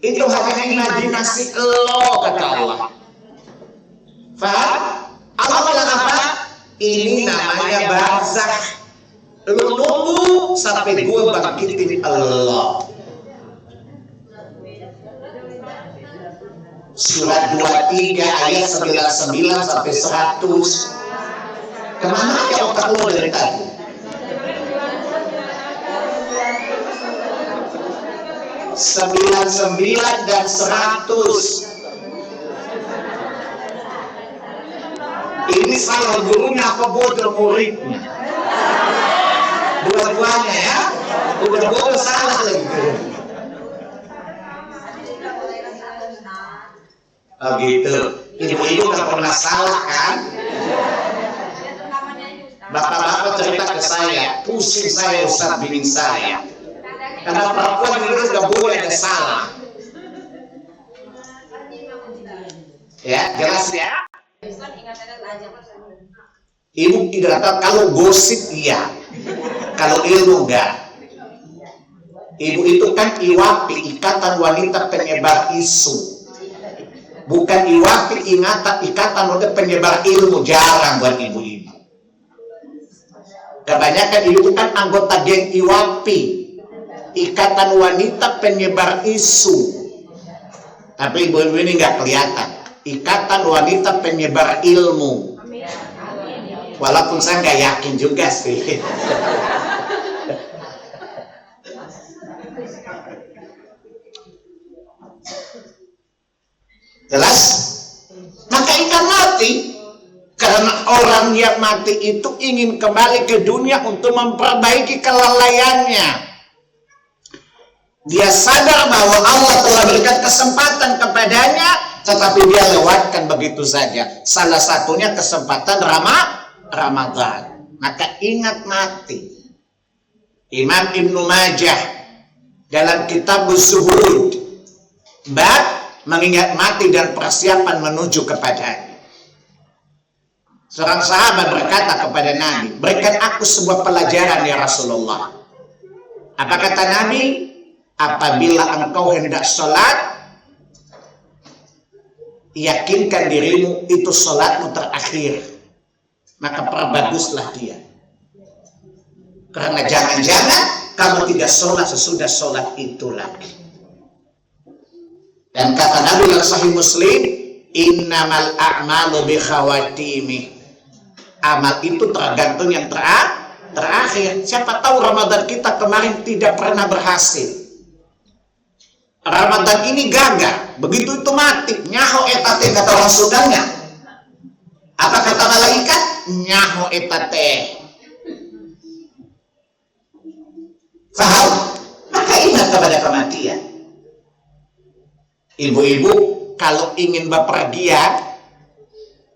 itu hanya imajinasi Allah, kata Allah. Faham? Allah bilang apa? Ini namanya barzakh. Lu nunggu sampai gue bangkitin Allah. Surat 23 ayat 99 sampai 100. Kemana aja otak lu dari tadi? Sembilan dan 100. Ini salah gurunya apa bodoh muridnya? Dua-duanya ya. Udah bodoh salah lagi. Oh gitu. Ibu-ibu gak pernah salah kan? Bapak-bapak cerita ke saya, pusing saya, Ustaz bimbing saya. Karena perempuan itu gak boleh ada salah. Ya, jelas ya? Ibu tidak tahu, kalau gosip iya, kalau ilmu enggak. Ibu itu kan IWAPI, Ikatan Wanita Penyebar Isu. Bukan IWAPI, Ikatan Wanita Penyebar Ilmu. Jarang buat ibu-ibu. Kebanyakan ibu kan anggota geng IWAPI, Ikatan Wanita Penyebar Isu. Tapi ibu-ibu ini nggak kelihatan. Ikatan Wanita Penyebar Ilmu. Walaupun saya nggak yakin juga sih. Jelas? Maka ikan mati. Karena orang yang mati itu ingin kembali ke dunia untuk memperbaiki kelalaiannya. Dia sadar bahwa Allah telah berikan kesempatan kepadanya, tetapi dia lewatkan begitu saja. Salah satunya kesempatan Ramadan. Maka ingat mati. Imam Ibnu Majah dalam kitab Zuhud bab mengingat mati dan persiapan menuju kepadanya. Seorang sahabat berkata kepada Nabi, berikan aku sebuah pelajaran ya Rasulullah. Apa kata Nabi? Apabila engkau hendak sholat, yakinkan dirimu itu sholatmu terakhir. maka perbaguslah dia. Karena jangan-jangan kamu tidak sholat sesudah sholat itu lagi. Dan kata Nabi dalam Sahih Muslim, innamal a'malu bi khawatimi. Amal itu tergantung yang terakhir. Siapa tahu Ramadan kita kemarin tidak pernah berhasil. Ramadan ini gagal, begitu itu mati, nyaho etate kata orang Sundanya. Apa kata malaikat? Nyaho etate. Faham? Maka ingat kepada kematian. Ibu-ibu kalau ingin bepergian,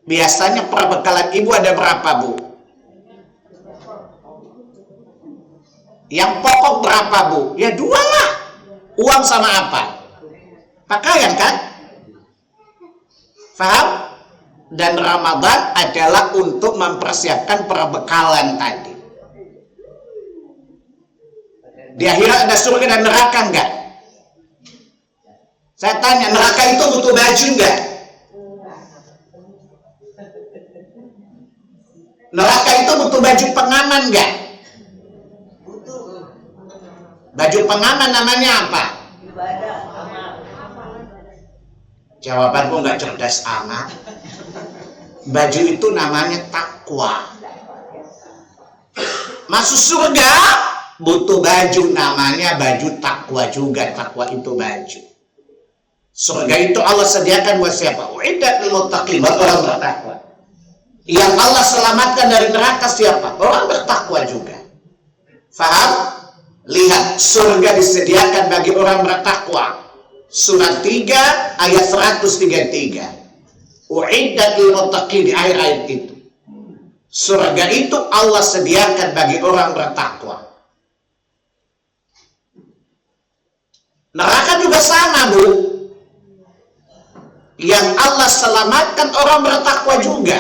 biasanya perbekalan ibu ada berapa, Bu? Yang pokok berapa, Bu? Ya 2 lah. Uang sama apa? Pakaian kan? Faham? Dan Ramadan adalah untuk mempersiapkan perbekalan tadi. Di akhirat ada surga dan neraka enggak? Saya tanya, neraka itu butuh baju enggak? Neraka itu butuh baju pengaman enggak? Baju pengaman namanya apa? Jawabanku nggak cerdas amat. Baju itu namanya takwa. Masuk surga butuh baju, namanya baju takwa juga. Takwa itu baju. Surga itu Allah sediakan buat siapa? Uiddat lil muttaqin, buat orang bertakwa. Yang Allah selamatkan dari neraka siapa? Orang bertakwa juga. Faham? Lihat, surga disediakan bagi orang bertakwa. Surat 3 ayat 133. Uiddat lil muttaqin, di akhir ayat itu. Surga itu Allah sediakan bagi orang bertakwa. Neraka juga sama, Bu. Yang Allah selamatkan orang bertakwa juga.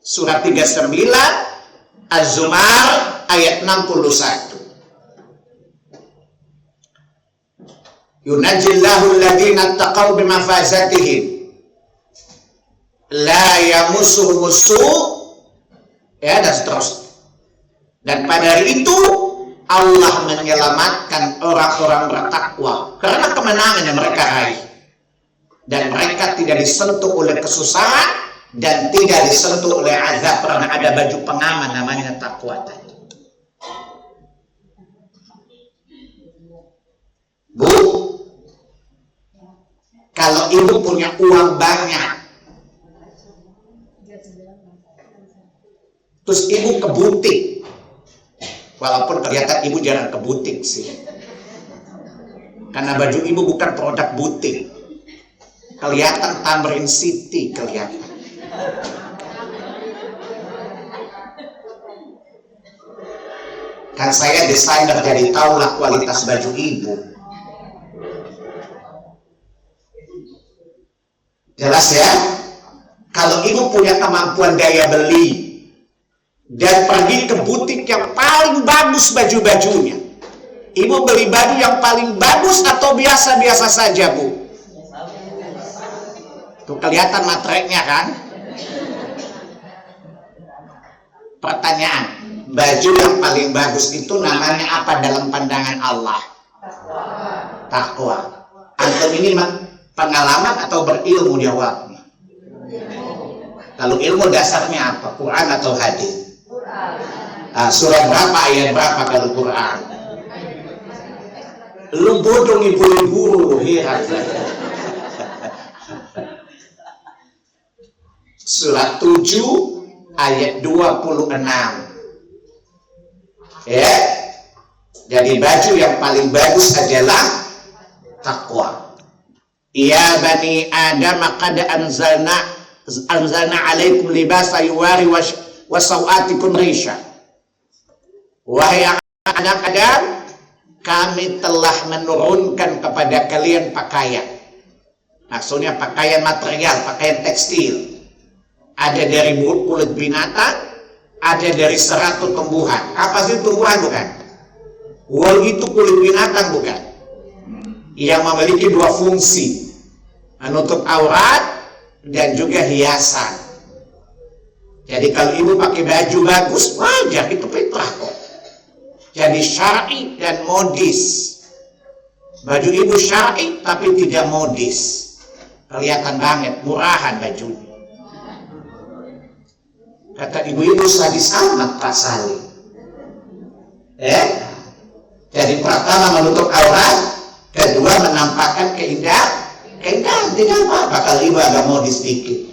Surat 39 Az-Zumar ayat 61. Yunajjillahu alladhina taqaw bimafazatihim la yamussuhum su', ya, dan seterusnya. Dan pada hari itu Allah menyelamatkan orang-orang bertakwa karena kemenangan yang mereka raih, dan mereka tidak disentuh oleh kesusahan dan tidak disentuh oleh azab karena ada baju pengaman namanya takwa tadi. Bu, kalau ibu punya uang banyak, terus ibu ke butik, walaupun kelihatan ibu jarang ke butik sih, karena baju ibu bukan produk butik, kelihatan Tamrin City kelihatan. Kan saya desainer, jadi tahulah kualitas baju ibu. Jelas ya? Kalau ibu punya kemampuan daya beli dan pergi ke butik yang paling bagus baju-bajunya, ibu beli baju yang paling bagus atau biasa-biasa saja, Bu? Tuh kelihatan matrenya kan? Pertanyaan, baju yang paling bagus itu namanya apa dalam pandangan Allah? Takwa. Antum ini pengalaman atau berilmu jawabnya? Kalau ilmu dasarnya apa? Quran atau hadis? Surat berapa, ayat berapa kalau Quran? Lu bodoh ibu-ibu, heran. Surat 7 ayat 26. Ya. Jadi baju yang paling bagus adalah takwa. Ya bani Adam, qad anzalna alaikum libasa yuwari wa sawatikum risha. Wahai anak Adam, kami telah menurunkan kepada kalian pakaian. Maksudnya pakaian material, pakaian tekstil. Ada dari kulit binatang, ada dari serat tumbuhan. Apa sih tumbuhan, bukan? Wool itu kulit binatang, bukan? Yang memiliki 2 fungsi, menutup aurat dan juga hiasan. Jadi kalau ibu pakai baju bagus, wajar, itu fitrah kok. Jadi syar'i dan modis. Baju ibu syar'i tapi tidak modis. Kelihatan banget, murahan bajunya. Kata ibu-ibu sadis amat Pak Salim. Jadi pertama menutup aurat, kedua menampakkan keindahan, tidak apa-apa kalau ibu agak modis sedikit.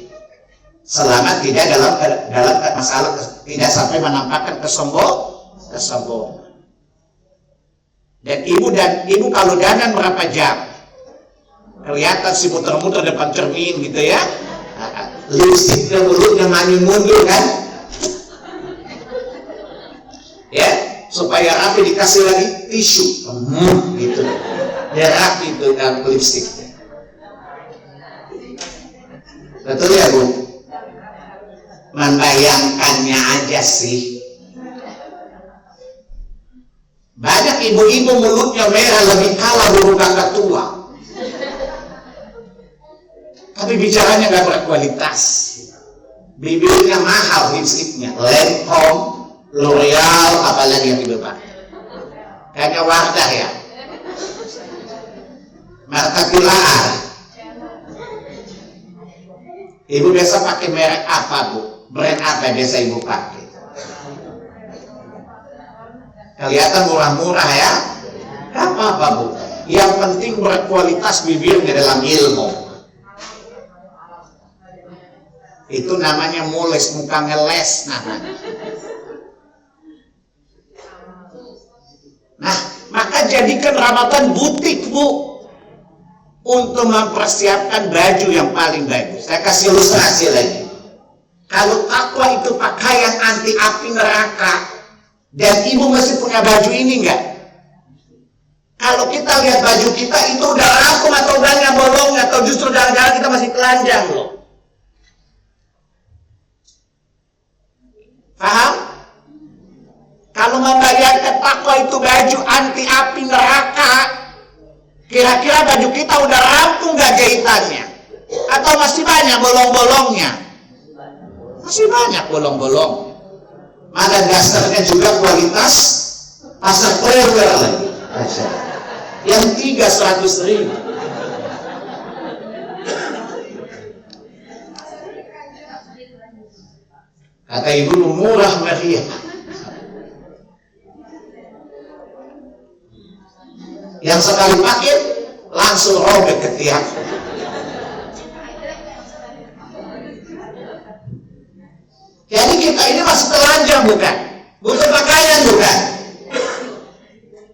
Selama tidak dalam masalah, tidak sampai menampakkan kesombongan. Dan ibu kalau dandan berapa jam? Kelihatan si muter-muter depan cermin gitu ya. Lipstiknya mulutnya maju mundur kan? Ya, supaya rapi dikasih lagi tisu. Gitu. Biar rapi itu lipstiknya. Betul ya, Bu? Membayangkannya aja sih. Banyak ibu-ibu mulutnya merah lebih kalah burung kakak tua. Tapi bicaranya gak berkualitas. Bibirnya mahal lipstiknya. Lancome, L'Oreal, apalagi yang ibu pakai. Kayaknya Wardah ya. Marta Pilar. Ibu biasa pakai merek apa, Bu? Brand apa yang biasa ibu pakai? Kelihatan murah-murah ya? Gak apa-apa, Bu. Yang penting berkualitas bibirnya dalam ilmu. Itu namanya mules, muka ngeles namanya. Nah, maka jadikan Ramadan butik, Bu, untuk mempersiapkan baju yang paling bagus. Saya kasih ilustrasi lagi. Kalau takwa itu pakaian anti api neraka, dan ibu masih punya baju ini enggak? Kalau kita lihat baju kita itu udah rampung atau banyak bolongnya, atau justru dalam-dalam kita masih telanjang loh. Paham? Kalau membayangkan takwa itu baju anti api neraka, kira-kira baju kita udah rampung gak jahitannya? Atau masih banyak bolong-bolongnya? Masih banyak bolong-bolong. Mana dasarnya juga kualitas pasar klewer lagi. Yang 300.000. Kata ibu murah meriah. Yang sekali pakai langsung robek ke tiang. Jadi kita ini masih telanjang bukan? Butuh pakaian bukan?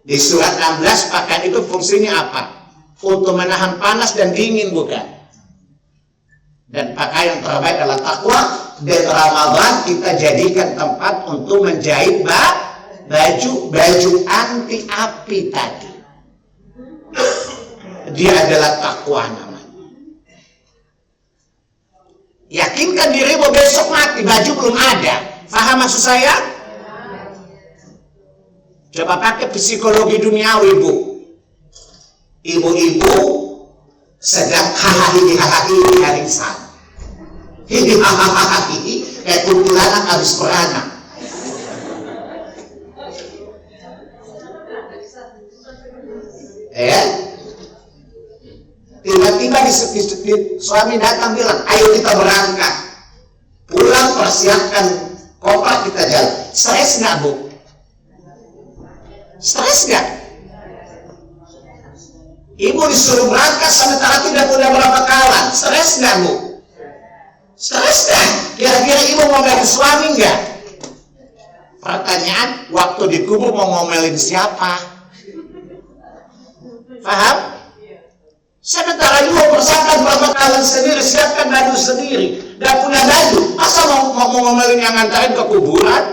Di surat 16 pakaian itu fungsinya apa? Untuk menahan panas dan dingin bukan? Dan pakaian terbaik adalah takwa. Dan Ramadan kita jadikan tempat untuk menjahit baju anti api tadi. Dia adalah takwa namanya. Yakinkan dirimu besok mati, baju belum ada. Paham maksud saya? Coba pakai psikologi duniawi, Bu. Ibu-ibu sedang hahaha harisan. Hahaha kayak kuntilanak habis beranak. Tiba-tiba suami datang bilang, ayo kita berangkat. Pulang persiapkan koper kita jalan. Stres nggak, Bu? Stres nggak? Ibu disuruh berangkat sementara tidak punya berapa kawan. Stres nggak, Bu? Stres nggak? Kira-kira ibu ngomelin suami nggak? Pertanyaan, waktu dikubur mau ngomelin siapa? Paham? Sementara ibu persiapkan berapa kawan sendiri, siapkan baju sendiri, gak punya baju, masa mau ngomelin yang ngantarin ke kuburan?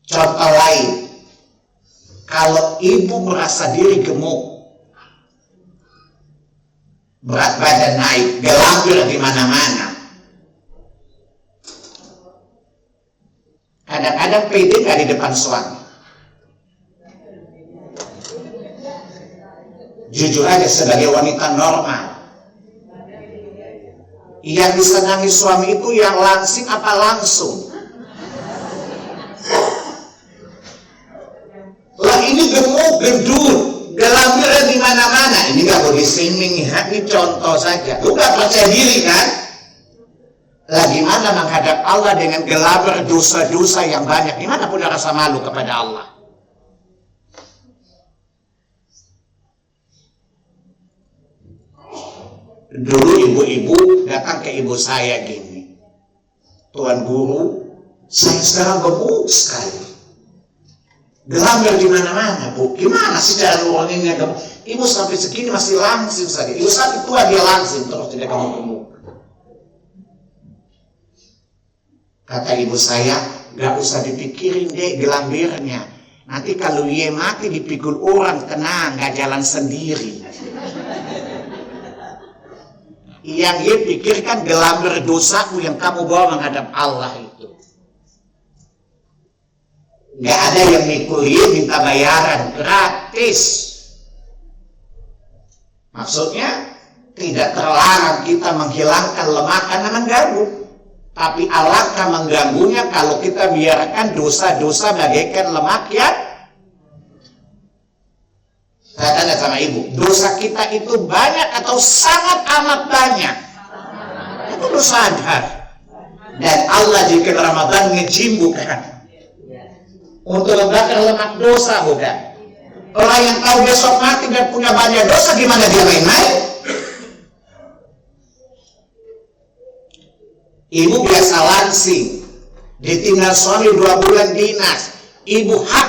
Contoh lain, kalau ibu merasa diri gemuk, berat badan naik, gelampir di mana-mana, kadang-kadang pede gak di depan suami. Jujur aja sebagai wanita normal, Yang disenangi suami itu yang langsing apa langsung? Lah ini gemuk, gendut, gelambirnya di mana-mana. Ini nggak boleh shaming ya, ini contoh saja. Lu nggak percaya diri kan? Lah gimana menghadap Allah dengan gelambir dosa-dosa yang banyak? Gimana punya rasa malu kepada Allah? Dulu ibu-ibu datang ke ibu saya gini, Tuan Guru, saya sekarang gemuk sekali. Gelambir di mana-mana, Bu. Gimana sih cara nuruninnya gemuk? Ibu sampai segini masih langsing saja. Ibu sampai tua dia langsing terus tidak gemuk-gemuk. Kata ibu saya, gak usah dipikirin deh gelambirnya. Nanti kalau dia mati dipikul orang, tenang, gak jalan sendiri. Yang dia pikirkan gelambir dosaku yang kamu bawa menghadap Allah itu. Gak ada yang mikul dia minta bayaran, gratis. Maksudnya, tidak terlarang kita menghilangkan lemak karena mengganggu. Tapi alangkah mengganggunya kalau kita biarkan dosa-dosa bagaikan lemak ya. Saya tanya sama ibu, dosa kita itu banyak atau sangat amat banyak? Itu lu sadar. Dan Allah jika Ramadan ngejim bukan? Untuk membakar lemak dosa bukan? Orang yang tahu besok mati dan punya banyak dosa gimana dia main-main? Ibu biasa langsing, ditinggal suami 2 bulan dinas. Ibu hak.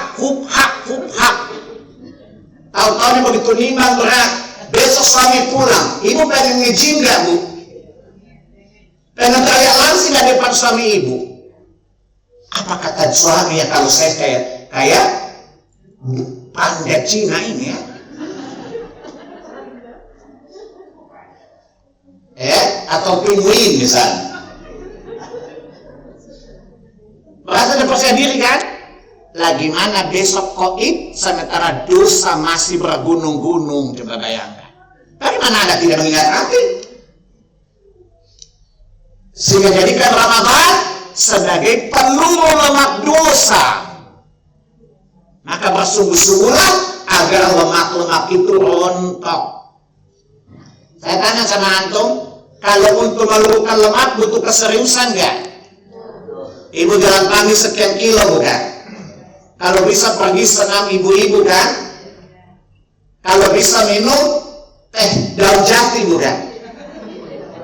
Tahu-tahu begitu nimbang berat, besok suami pulang. Ibu pengen ngejim gak, Bu? Pengen teriak langsing gak depan suami ibu? Apa kata suami ya kalau saya kayak panda Cina ini ya? Atau pinguin misalnya. Merasa ada percaya diri kan? Lagi mana besok koib sementara dosa masih bergunung-gunung, coba bayangkan. Dari mana Anda tidak mengingat hati? Sehingga jadikan Ramadan sebagai peluru lemak dosa. Maka bersungguh-sungguhlah agar lemak-lemak itu rontok. Saya tanya sama antum, kalau untuk meluruskan lemak butuh keseriusan nggak? Ibu jalan pagi sekian kilo bukan? Kalau bisa pergi senam ibu-ibu kan? Kalau bisa minum teh daun jati bukan?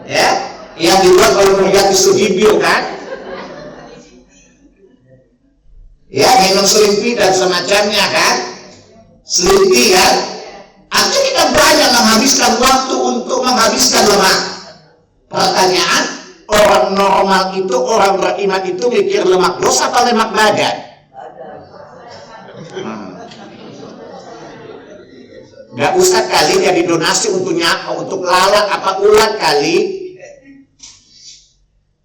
Ya, yang dibuat oleh Muriati Sugibio kan? Ya, minum selimpi dan semacamnya kan? Selimpi kan? Artinya kita banyak menghabiskan waktu untuk menghabiskan lemak. Pertanyaan, orang normal itu, orang beriman itu mikir lemak dosa atau lemak badan? Gak usah kali jadi donasi untuk lalat apa ulat kali.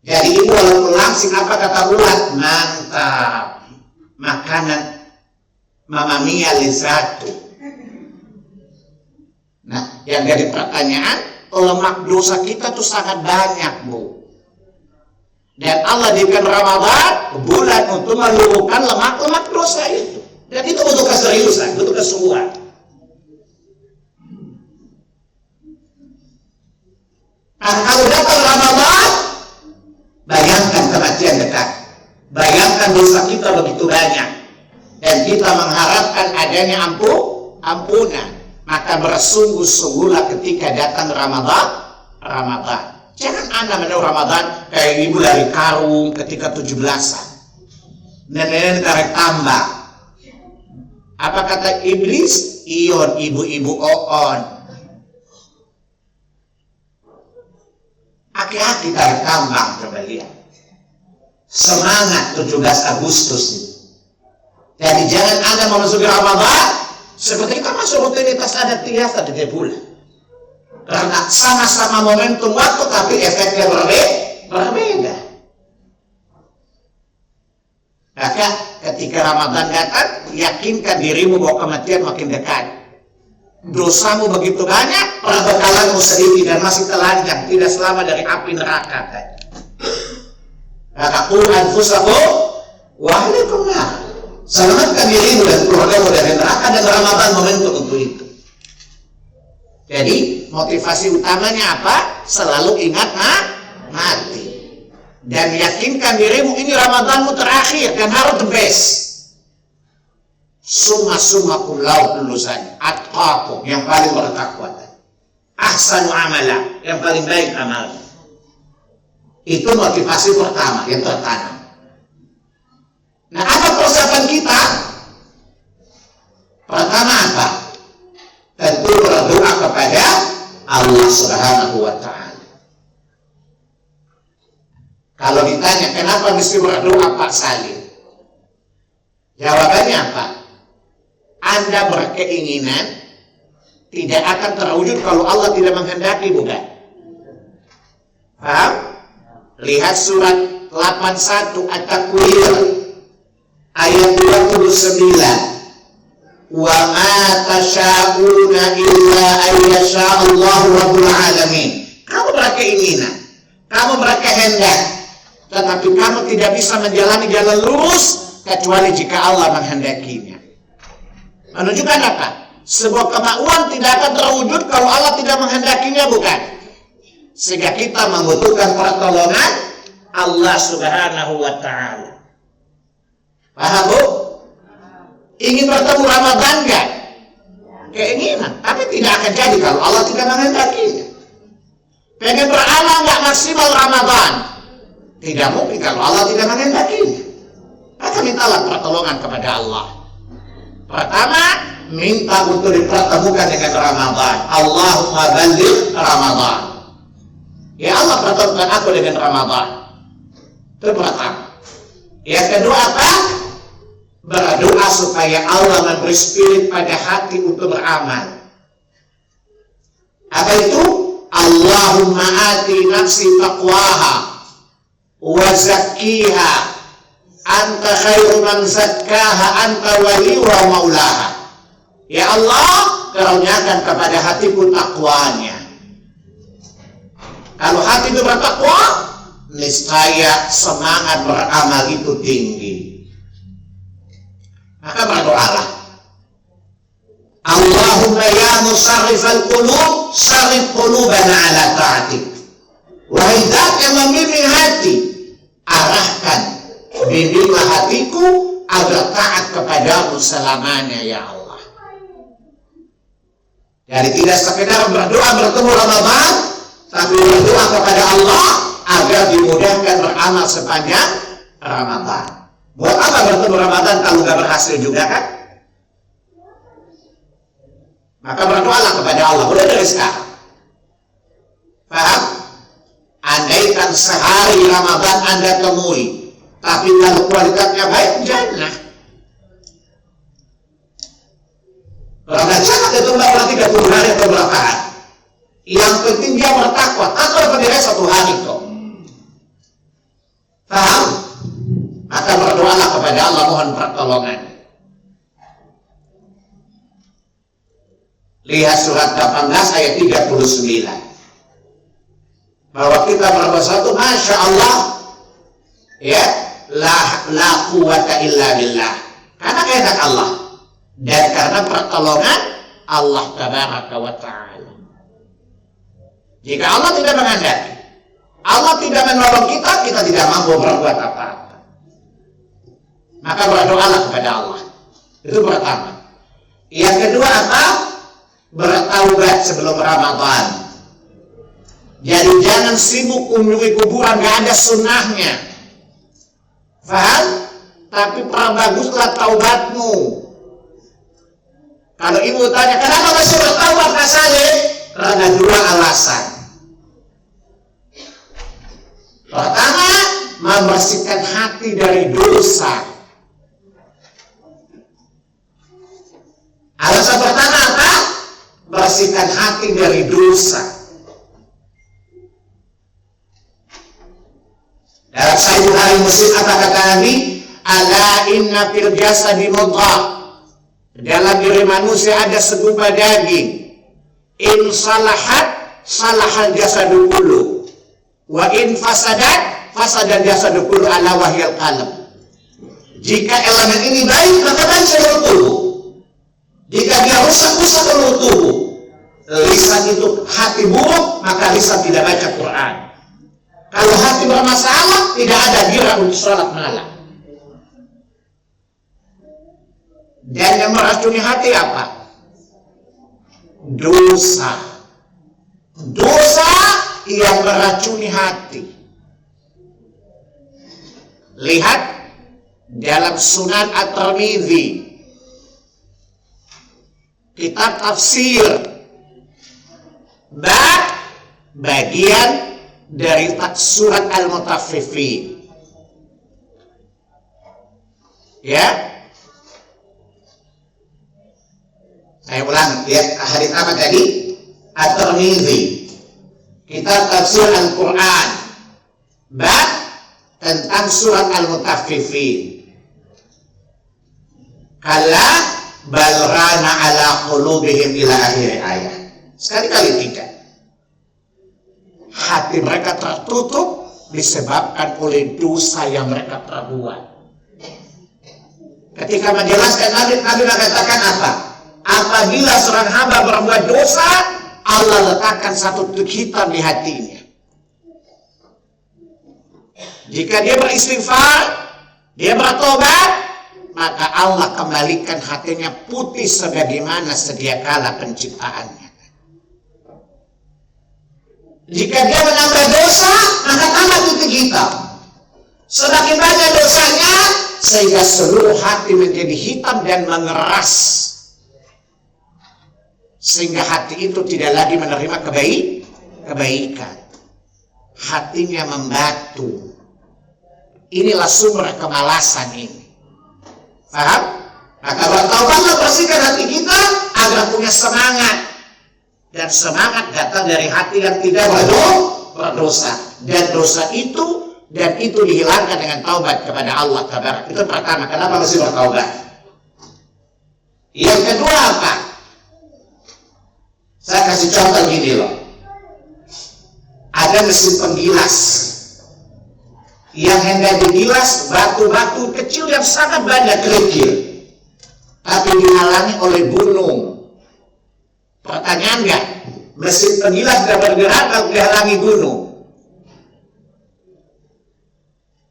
Jadi ibu walaupun langsing apa kata ulat? Mantap, makanan Mamma Mia lezatu. Nah, yang jadi pertanyaan, lemak dosa kita tuh sangat banyak, Bu. Dan Allah jadikan Ramadan bulan untuk meluluhkan lemak-lemak dosa itu. Dan itu butuh keseriusan, butuh kesungguhan. Nah, kalau datang Ramadan, bayangkan kematian dekat. Bayangkan dosa kita begitu banyak. Dan kita mengharapkan adanya ampunan. Maka bersungguh-sungguhlah ketika datang Ramadan. Jangan Anda menaruh Ramadan kayak ibu dari karung ketika 17-an. Nenek tarik tambah. Apa kata iblis? Ion, ibu-ibu oon. Aki-aki tarik tambang, coba lihat. Semangat 17 Agustus ini. Jadi jangan Anda memasuki Ramadan seperti kita masuk rutinitas adat biasa 3 bulan. Karena sama-sama momentum waktu tapi efeknya berbeda. Maka ketika Ramadan datang, yakinkan dirimu bahwa kematian makin dekat. dosamu begitu banyak, perbekalanmu sedikit dan masih telanjang, tidak selamat dari api neraka. Maka qu anfusakum wa ahlikum nar. Selamatkan dirimu dan keluargamu dari neraka, dan Ramadan momentum untuk itu. Jadi motivasi utamanya apa? Selalu ingat mati. Dan yakinkan dirimu ini Ramadanmu terakhir dan harus the best. Summa-summakum laut lulusan atqakum, yang paling bertakwa. Ahsanu amala, yang paling baik amalnya. Itu motivasi pertama yang tertanam. Nah, apa persiapan kita? Pertama apa? Tentu berdoa kepada Allah Subhanahu wa Ta'ala. Kalau ditanya kenapa mesti berdoa Pak Salim, jawabannya apa? Anda berkeinginan tidak akan terwujud kalau Allah tidak menghendaki, bukan? Paham? Lihat surat 81 At-Takwir ayat 29. Wa ma tasyauna illa ayyasha Allahu rabbul alamin. Kamu berkeinginan, kamu berkehendak, tetapi kamu tidak bisa menjalani jalan lurus kecuali jika Allah menghendakinya. Menunjukkan apa? Sebuah kemauan tidak akan terwujud kalau Allah tidak menghendakinya, bukan? Sehingga kita membutuhkan pertolongan Allah Subhanahu wa Ta'ala. Paham, Bu? Ingin bertemu Ramadan enggak? Keinginan, tapi tidak akan jadi kalau Allah tidak menghendakinya. Pengen beramal enggak maksimal Ramadan? Tidak mungkin kalau Allah tidak menghendakinya. Maka mintalah pertolongan kepada Allah. Pertama, minta untuk dipertemukan dengan Ramadan. Allahumma balligh Ramadan. Ya Allah, pertemukan aku dengan Ramadan. Itu pertama. Yang kedua apa? Berdoa supaya Allah memberi spirit pada hati untuk beramal. Apa itu? Allahumma ati nafsi taqwaha wa zakkiha anta khairu man zakkaha anta waliha maulaha. Ya Allah, karuniakan kepada hatiku takwanya. Kalau hati itu bertakwa, niscaya semangat beramal itu tinggi. Maka berdoalah. Allahumma ya musarrifal qulub, sarrif qulubana ala ta'atik. Wahai Zat yang membimbing hati, arahkan bimbinglah hatiku agar taat kepadamu selamanya, ya Allah. Jadi tidak sekedar berdoa bertemu Ramadan, tapi berdoa kepada Allah agar dimudahkan beramal sepanjang Ramadan. Buat apa bertemu Ramadan kalau nggak berhasil juga, kan? Maka berdoalah kepada Allah mulai dari sekarang. Paham? Andaikan sehari Ramadan Anda temui, tapi kalau kualitasnya baik, jannah. Karena jangan itu berarti 30 hari atau berapa hari. Yang penting dia bertakwa. Takwa berdiri 1 hari kok. Paham? Maka berdoalah kepada Allah, mohon pertolongan. Lihat surat 18 ayat 39. Bahwa kita berbuat satu, Masya Allah, ya, la quwata illa billah. Karena kehendak Allah dan karena pertolongan Allah Tabaraka wa Ta'ala. Jika Allah tidak menghendaki, Allah tidak menolong kita, kita tidak mampu berbuat apa-apa. Maka berdoalah kepada Allah. Itu pertama. Yang kedua apa? Bertaubat sebelum Ramadan. Jadi jangan sibuk kunjungi kuburan, gak ada sunnahnya. Faham? Tapi perbaguslah taubatmu. Kalau ibu tanya, kenapa masih bertaubat Pak Salim? Karena 2 alasan. Pertama, membersihkan hati dari dosa. Alasan pertama apa? Bersihkan hati dari dosa. Dalam Sahih Bukhari Muslim apa kata Nabi? Ala inna fil jasadi mudghah. dalam diri manusia ada segumpal daging. In salahat, salahal jasadu kullu. Wa in fasadat, fasadal jasadu kullu ala wahyal qalb. Jika elemen ini baik, maka baik seluruh tubuh. Jika dia rusak seluruh tubuh. Lisan itu hati buruk, maka lisan tidak baca Quran. Kalau hati bermasalah, tidak ada gairah untuk sholat malam. Dan yang meracuni hati apa? Dosa. Dosa yang meracuni hati. Lihat dalam Sunan At-Tirmidzi, kitab tafsir, bab bagian dari surat Al-Mutaffifin. Ya. Saya ulang ya, hadis apa tadi? At-Tirmidzi, kitab tafsir Al-Quran, bab tentang surat Al-Mutaffifin. Kalla balrana ala qulubihim ila akhir ayat. Sekali-kali tidak. Hati mereka tertutup disebabkan oleh dosa yang mereka perbuat. Ketika menjelaskan Nabi mengatakan apa? Apabila seorang hamba berbuat dosa, Allah letakkan satu titik hitam di hatinya. Jika dia beristighfar, dia bertobat, maka Allah kembalikan hatinya putih sebagaimana sedia kala penciptaannya. Jika dia menambah dosa, maka tambah titik hitam. Semakin banyak dosanya, sehingga seluruh hati menjadi hitam dan mengeras. Sehingga hati itu tidak lagi menerima kebaikan. Hatinya membatu. Inilah sumber kemalasan ini. Paham? Maka bertaubatlah, bersihkan hati kita agar punya semangat. Dan semangat datang dari hati yang tidak berdosa. Dan dosa itu dihilangkan dengan taubat kepada Allah Tabaraka. Itu pertama, kenapa mesti bertaubat? Yang kedua apa? Saya kasih contoh gini loh. Ada mesin penggilas yang hendak digilas batu-batu kecil yang sangat banyak kerikil, tapi dihalangi oleh gunung. Pertanyaan nggak? Mesin penggilas tidak bergerak kalau dihalangi gunung.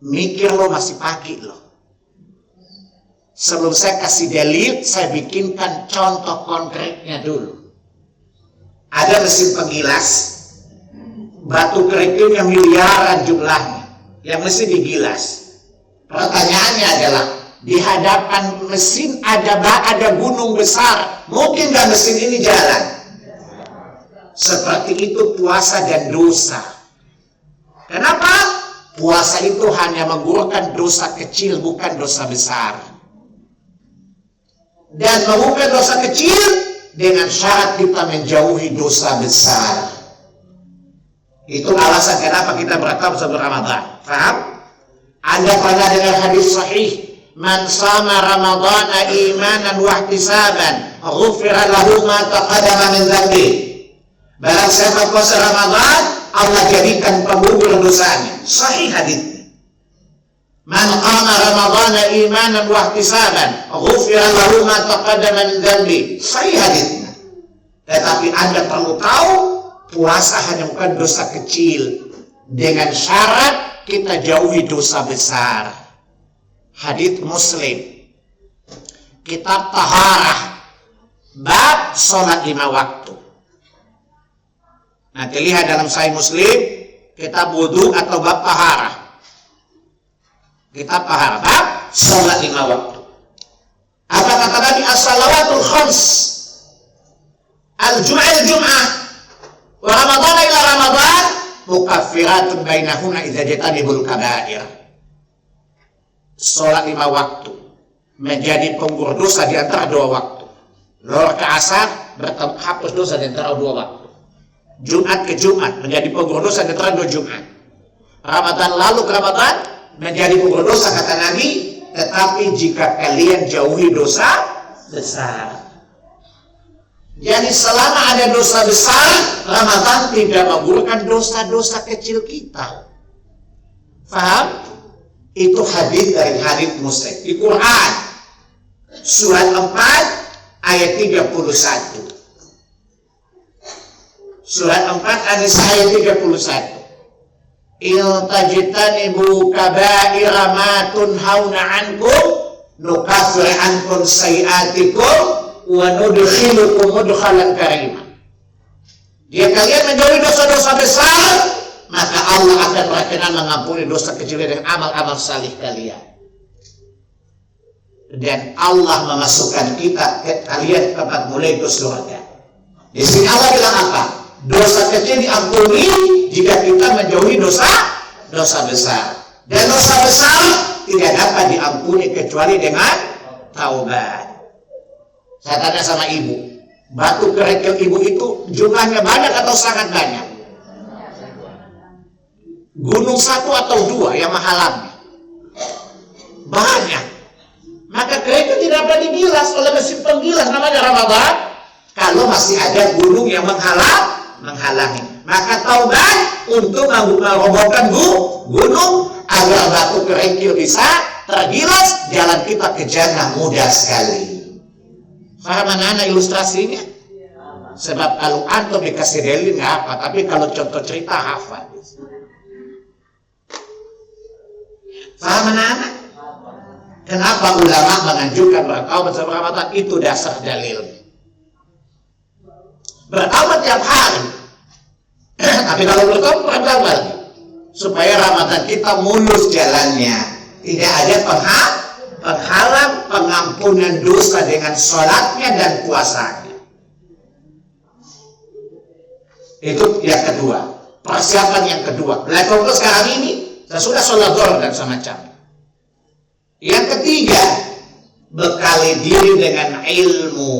Mikir lo masih pagi loh. Sebelum saya kasih dalil, saya bikinkan contoh konkretnya dulu. Ada mesin penggilas, batu kerikilnya miliaran jumlahnya, yang mesti digilas. Pertanyaannya adalah, di hadapan mesin ada gunung besar, mungkin nggak mesin ini jalan? Seperti itu puasa dan dosa. Kenapa? Puasa itu hanya menggugurkan dosa kecil, bukan dosa besar. Dan menggugurkan dosa kecil dengan syarat kita menjauhi dosa besar. Itu alasan kenapa kita bertaubat sebelum Ramadan. Faham? Anda pernah dengar hadis sahih, man sama Ramadana imanan wa ihtisaban, ghufira lahu ma taqaddama min dzambi. Barang siapa puasa Ramadan, Allah jadikan penggugur dosanya. Sahih hadisnya. Man qama Ramadana imanan wa ihtisaban, ghufira lahu ma taqaddama min dzambi. Sahih hadisnya. Tetapi Anda perlu tahu, puasa hanya bukan dosa kecil, dengan syarat kita jauhi dosa besar. Hadits Muslim, kitab taharah, bab sholat 5 waktu. Nanti lihat dalam Sahih Muslim, kitab wudu atau bab taharah. Kitab taharah, bab sholat 5 waktu. Apa kata Nabi? As-salawatul khams, al-jum'ah, wa Ramadan ila Ramadan, mukaffiratun bainahuna idza jatanibul kaba'ir. Sholat 5 waktu menjadi penggugur dosa di antara 2 waktu. Zuhur ke asar hapus dosa di antara 2 waktu. Jumat ke Jumat menjadi penggugur dosa di antara 2 Jumat. Ramadan lalu ke Ramadan menjadi penggugur dosa kata Nabi. Tetapi jika kalian jauhi dosa besar. Jadi selama ada dosa besar, Ramadan tidak menggugurkan dosa-dosa kecil kita. Faham? Itu hadis dari hadis Muslim di Quran surat 4 ayat 31. Surat 4 ayat 31. Iltajtanibu kaba'ira ma tunhauna ankum nukaffir ankum sayiatikum wa nudkhilukum mudkhalan karima. Jika kalian menjauhi dosa-dosa besar, maka Allah akan berkenan mengampuni dosa kecil dan amal-amal salih kalian. Dan Allah memasukkan kalian ke tempat mulai ke surga. Di sini Allah bilang apa? Dosa kecil diampuni jika kita menjauhi dosa besar. Dan dosa besar tidak dapat diampuni kecuali dengan taubat. Saya tanya sama ibu, batu kerikil ibu itu jumlahnya banyak atau sangat banyak? Gunung 1 atau 2 yang menghalangnya? Banyak. Maka kerikil tidak dapat digilas oleh mesin penggilas namanya Ramadan. Kalau masih ada gunung yang menghalangi, maka taubat untuk merobohkan gunung agar batu kerikil bisa tergilas, jalan kita ke jannah mudah sekali. Paham anak-anak ilustrasinya? Sebab kalau antum dikasih dalil nggak apa, tapi kalau contoh cerita hafal. Paham anak-anak? Kenapa ulama menganjurkan bertaubat sebelum Ramadan? Itu dasar dalil. Bertaubat tiap hari. Tapi kalau bertaubat bertaubat lagi, supaya Ramadan kita mulus jalannya. Tidak ada penghalang pengampunan dosa dengan sholatnya dan puasanya. Itu yang kedua. Persiapan yang kedua. Mulai fokus sekarang ini, sesudah sholat zuhur dan semacam. Yang ketiga, bekali diri dengan ilmu.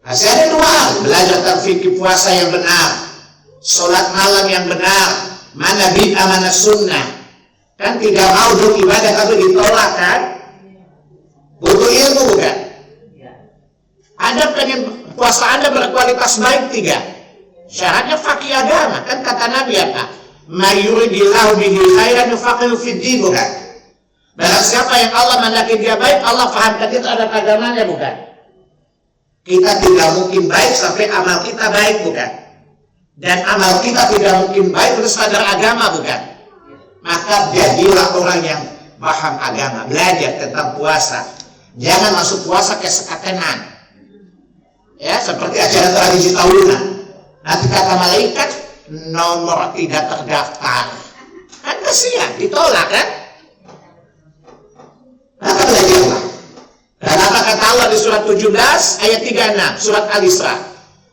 Masih ada 2 hal. Belajar tentang fikih puasa yang benar, sholat malam yang benar, mana bid'ah mana sunnah. Kan tidak mau beribadah tapi ditolak kan? Butuh ilmu bukan? Anda pengen puasa Anda berkualitas baik 3. Syaratnya fakih agama. Kan kata Nabi apa? Ma yuridillahu bihi khairan yufaqihu fid din, bukan? Barang siapa yang Allah mandaki dia baik, Allah fahamkan dia terhadap agamanya, bukan? Kita tidak mungkin baik sampai amal kita baik, bukan? Dan amal kita tidak mungkin baik terus sadar agama, bukan? Maka jadilah orang yang paham agama, belajar tentang puasa. Jangan masuk puasa ke sekatenan. Ya, seperti acara tradisi tahunan. Nanti kata malaikat, nomor tidak terdaftar. Kan kasihan, ditolak kan? Maka belajarlah. Dan apa kata Allah di surat 17 ayat 36 surat Al-Isra?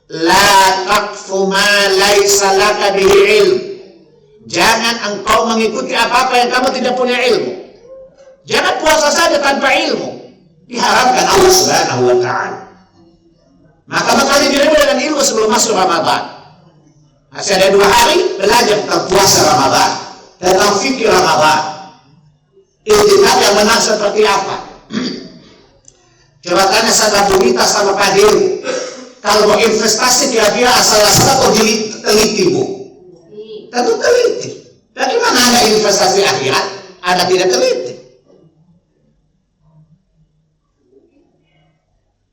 La taqfu ma laisa laka bihi ilm. Jangan engkau mengikuti apa-apa yang kamu tidak punya ilmu. Jangan puasa saja tanpa ilmu. Diharamkan Allah Subhanahu wa ta'ala. Maka bekali dirimu dengan ilmu sebelum masuk Ramadan. Masih ada 2 hari belajar tentang puasa Ramadan, tentang fikih Ramadan. Iktikaf yang benar seperti apa? Coba tanya sama Bunita sama Pak Dewi. Kalau mau investasi kira-kira asal-asal atau teliti, Bu? Tentu teliti. Bagaimana Anda investasi akhirat? Anda tidak teliti.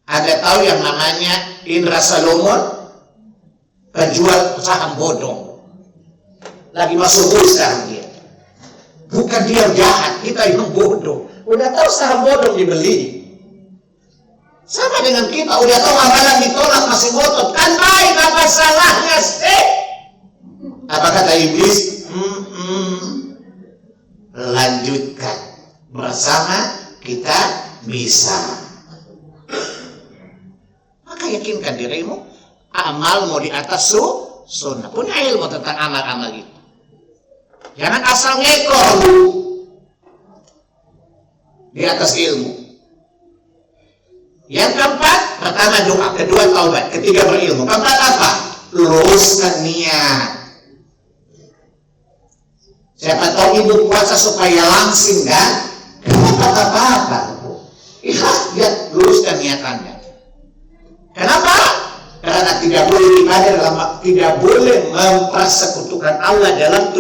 Anda tahu yang namanya Indra Salomon, penjual saham bodong. Lagi masuk bus sekarang dia. Bukan dia jahat, kita yang bodoh. Udah tahu saham bodong dibeli. Sama dengan kita, udah tahu amalan ditolak masih ngotot. Kan baik, apa salahnya sih? Apa kata iblis? Lanjutkan. Bersama kita bisa. Maka yakinkan dirimu. Amalmu di atas sunnah. Punya ilmu tentang amal-amal itu. Jangan asal ngekor di atas ilmu. Yang keempat, pertama doa, kedua taubat, ketiga berilmu. Keempat apa? Luruskan niat. Siapa tahu ibu puasa supaya langsing kan? Kenapa apa-apa? Ikhlas, lihat, luruskan niat Anda. Kenapa? Karena tidak boleh ibadah tidak boleh mempersekutukan Allah dalam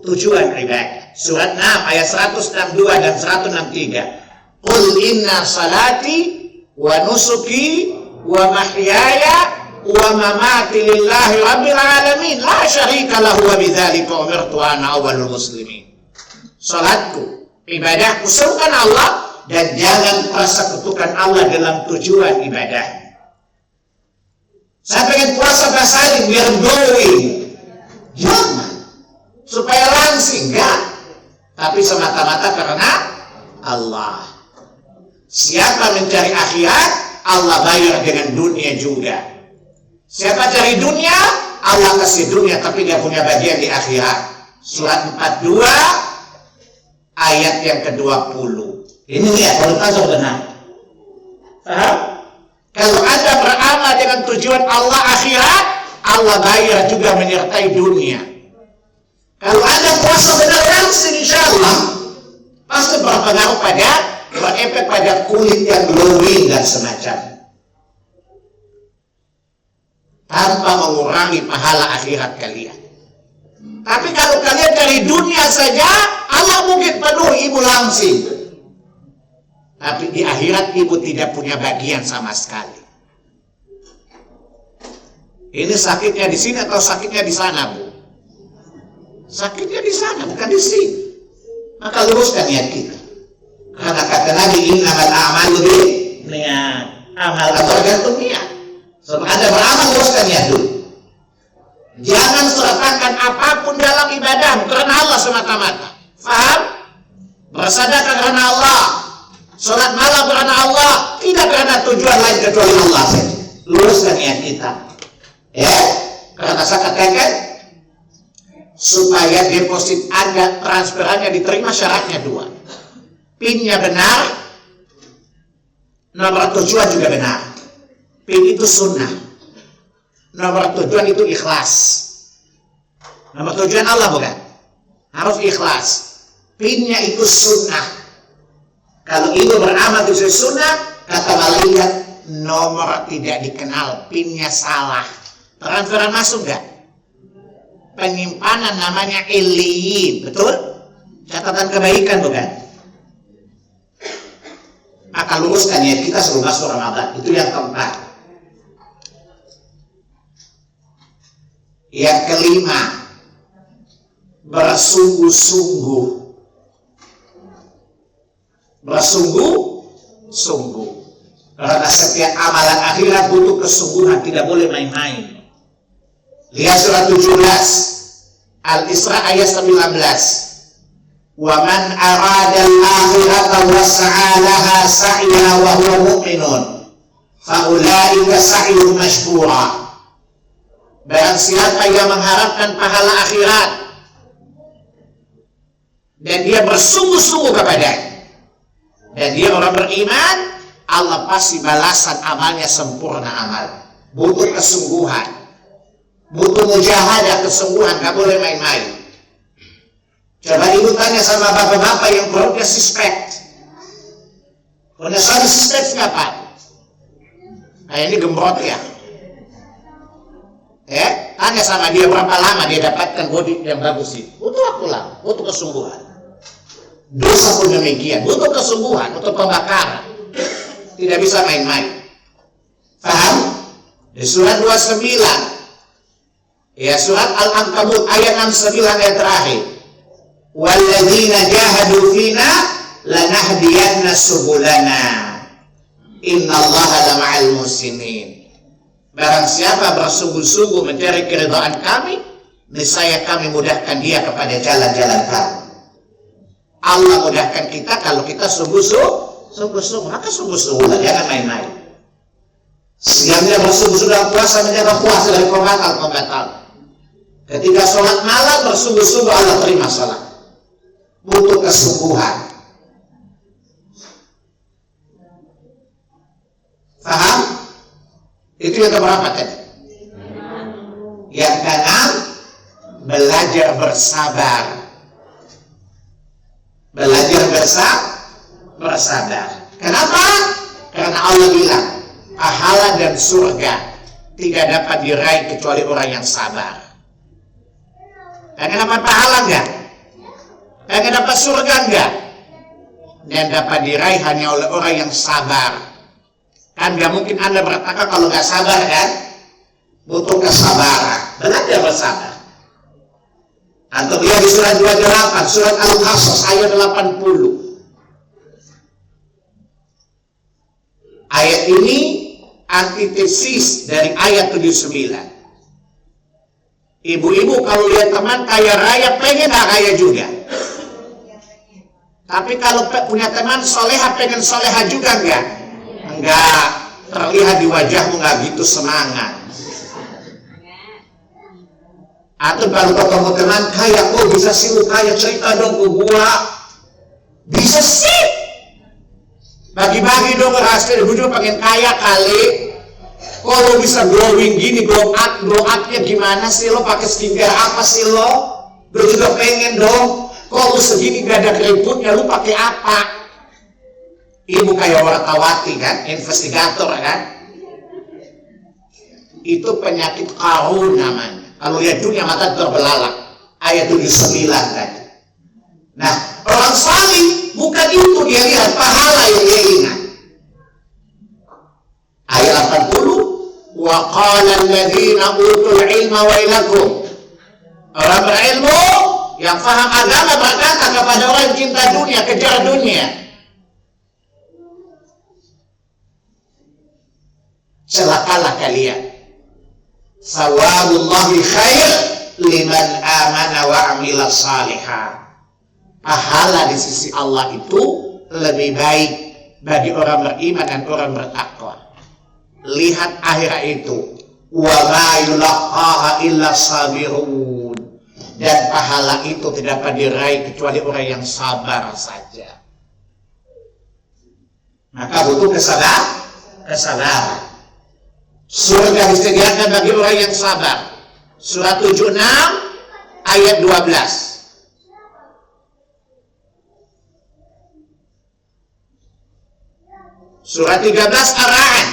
tujuan ibadah. Surat 6 ayat 162 dan 163. Qul inna salati wa nusuki wa mahyaya wa mamati lillahi rabbil alamin la syarika lahu wa bidzalika umirtu ana awwalul muslimin. Salatku, ibadahku serukan Allah dan jangan persekutukan Allah dalam tujuan ibadah. Saya pengen puasa basahin biar glowing, jangan supaya langsing, enggak, tapi semata-mata karena Allah. Siapa mencari akhirat, Allah bayar dengan dunia juga. Siapa cari dunia, Allah kasih dunia tapi gak punya bagian di akhirat. Surat 42 ayat yang ke-20. Ini lihat, kalau tahu benar. Paham? Kalau Anda beramal dengan tujuan Allah akhirat, Allah bayar juga menyertai dunia. Kalau Anda puasa benar langsung, insya Allah pasti berpengaruh berefek pada kulit yang glowing dan semacamnya, tanpa mengurangi pahala akhirat kalian. Tapi kalau kalian dari dunia saja, Allah mungkin penuh ibu langsing, tapi di akhirat ibu tidak punya bagian sama sekali. Ini sakitnya di sini atau sakitnya di sana, Bu? Sakitnya di sana, bukan di sini. Maka luruskan niat kita. Karena kata Nabi, innamal a'malu binniyat. Amal tergantung niat. Sebab Anda beramal, luruskan niat dulu. Jangan sertakan apapun dalam ibadah karena Allah semata-mata. Faham? Bersedekah karena Allah, sholat malam karena Allah, tidak karena tujuan lain kecuali Allah saja. Luruskan niat kita. Ya, karena saya katakan supaya deposit Anda, transferannya diterima, syaratnya 2. PIN-nya benar, nomor tujuan juga benar. PIN itu sunnah, nomor tujuan itu ikhlas. Nomor tujuan Allah bukan, harus ikhlas. PIN-nya itu sunnah. Kalau itu beramal sesuai sunnah, kata malaikat, nomor tidak dikenal, PIN-nya salah. Transferan masuk gak? Penyimpanan namanya Iliyin, betul? Catatan kebaikan bukan? Maka luruskan ya, kita sebelum masuk Ramadan. Itu yang keempat. Yang kelima, bersungguh-sungguh. Bersungguh-sungguh. Karena setiap amalan akhirat butuh kesungguhan, tidak boleh main-main. Lihat surat 17 Al-Isra ayat 19. Wa man arada al-akhirata wa sa'alaha sa'ya wa huwa mu'minun fa ulaika sa'yuhum mashkura. Barang siapa yang mengharapkan pahala akhirat dan dia bersungguh-sungguh kepadanya dan dia orang beriman, Allah pasti balasan amalnya sempurna amal. Butuh kesungguhan, butuh mujahadah, kesungguhan, gak boleh main-main. Coba ibu tanya sama bapak-bapak yang perutnya suspek. Punya suami suspek siapa? Nah ini gembrot ya. Tanya sama dia berapa lama dia dapatkan body yang bagus itu. Butuh waktu lama, butuh kesungguhan. Dosa pun demikian, butuh kesungguhan untuk pembakaran. Tidak bisa main-main. Paham? Di surat 29, ya surat Al-Ankabut ayat 69 yang terakhir. Walladzina jahadu fina lanahdiyanna subulana innallaha lama'al muhsinin. Barang siapa bersungguh-sungguh mencari keridhaan kami, niscaya kami mudahkan dia kepada jalan-jalan kami. Allah mudahkan kita kalau kita sungguh-sungguh, maka sungguh-sungguh, jangan main-main. Siangnya bersungguh-sungguh dalam puasa, menjaga puasa dari pembatal. Ketika sholat malam bersungguh-sungguh, Allah terima sholat. Butuh kesungguhan. Paham? Itu yang keberapa tadi? Yang keenam, belajar bersabar. Belajar bersabar. Kenapa? Karena Allah bilang, pahala dan surga tidak dapat diraih kecuali orang yang sabar. Pengen dapat pahala enggak? Pengen dapat surga enggak? Dan dapat diraih hanya oleh orang yang sabar. Kan gak mungkin Anda bertakwa kalau gak sabar kan? Butuh kesabaran. Belajar bersabar. Antum lihat di surat 28, surat Al-Qasas ayat 80. Ayat ini antitesis dari ayat 79. Ibu-ibu kalau lihat teman kaya raya, pengen gak kaya juga? Tapi kalau punya teman soleha, pengen soleha juga enggak? Enggak. Terlihat di wajahmu enggak gitu semangat. Atau kalau ketemu teman kaya, kok bisa sih lu kaya, cerita dong ke gua. Bisa sih. Bagi-bagi dong rahasia, gue juga pengen kaya kali. Kok lu bisa glowing gini, glow up-nya gimana sih lo, pakai skincare apa sih lo? Gue juga pengen dong. Kok lu segini gak ada keriputnya, lu pakai apa? Ibu kayak wartawati kan, investigator kan? Itu penyakit Qarun namanya. Kalau lihat dunia mata terbelalak. Ayat 79 tadi. Nah, orang salih bukan itu dia lihat, pahala yang dia ingat. Ayat 80. Wa qala alladziina utul ilma wailakum. Orang berilmu yang faham agama berkata kepada orang yang cinta dunia, kejar dunia. Celakalah kalian. Sawabullahi khair liman amana wa amila salihah. Pahala di sisi Allah itu lebih baik bagi orang beriman dan orang bertakwa. Lihat akhirat itu. Wa ma yulaqaha illa sabirun. Dan pahala itu tidak dapat diraih kecuali orang yang sabar saja. Maka butuh kesabaran. Surga disediakan bagi orang yang sabar. Surat 76 ayat 12. Surat 13 Ar-Ra'd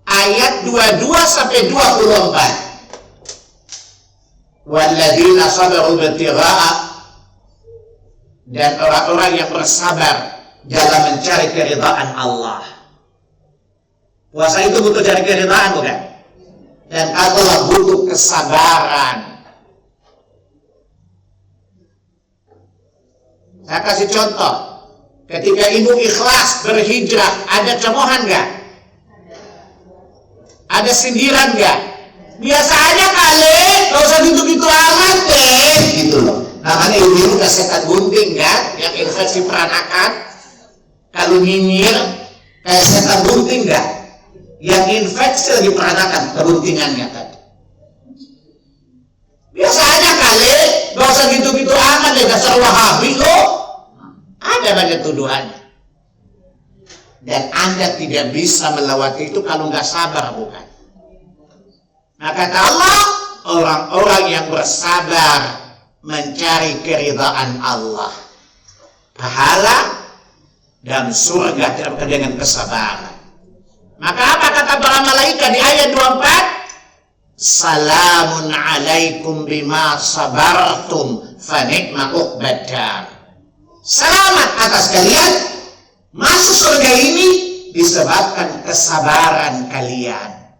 ayat 22 sampai 24. Walladzina sabaru ibtigha'a, dan orang-orang yang bersabar dalam mencari keridhaan Allah. Puasa itu butuh cari keridhaan bukan? Dan adalah butuh kesabaran. Saya kasih contoh. Ketika ibu ikhlas berhijrah, ada cemohan nggak? Ada sindiran nggak? Biasa aja kali, gak usah gitu-gitu amat deh. Gitu loh. Namanya ibu kesetan gunting kan, yang infeksi peranakan. Kalau nyinyir, kayak setan gunting nggak? Yang infeksi lagi peranakan keguntingannya tadi. Biasa aja kali, gak usah gitu-gitu amat deh, dasar Wahabi lo. Ada banyak tuduhannya. Dan Anda tidak bisa melewati itu kalau nggak sabar, bukan? Nah kata Allah, orang-orang yang bersabar mencari keridhaan Allah, pahala dan surga terkait dengan kesabaran. Maka apa kata para malaikat di ayat 24? Salamun alaikum bima sabartum fa ni'ma uqbad dar. Selamat atas kalian masuk surga ini disebabkan kesabaran kalian.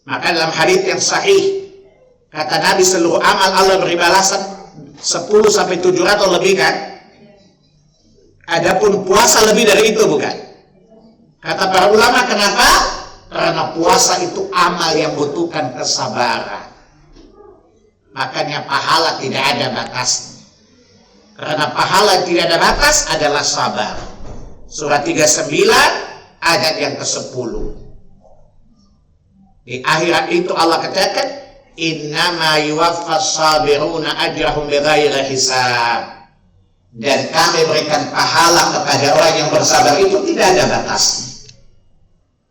Maka dalam hadits yang sahih kata Nabi, seluruh amal Allah beri balasan 10 sampai 700 lebih kan? Adapun puasa lebih dari itu bukan? Kata para ulama, kenapa? Karena puasa itu amal yang butuhkan kesabaran. Makanya pahala tidak ada batasnya. Karena pahala tidak ada batas adalah sabar. Surat 39 ayat yang ke-10. Di akhirat itu Allah katakan, innama yuwaffas sabiruna ajrahum bighairi hisab. Dan kami berikan pahala kepada orang yang bersabar itu tidak ada batasnya.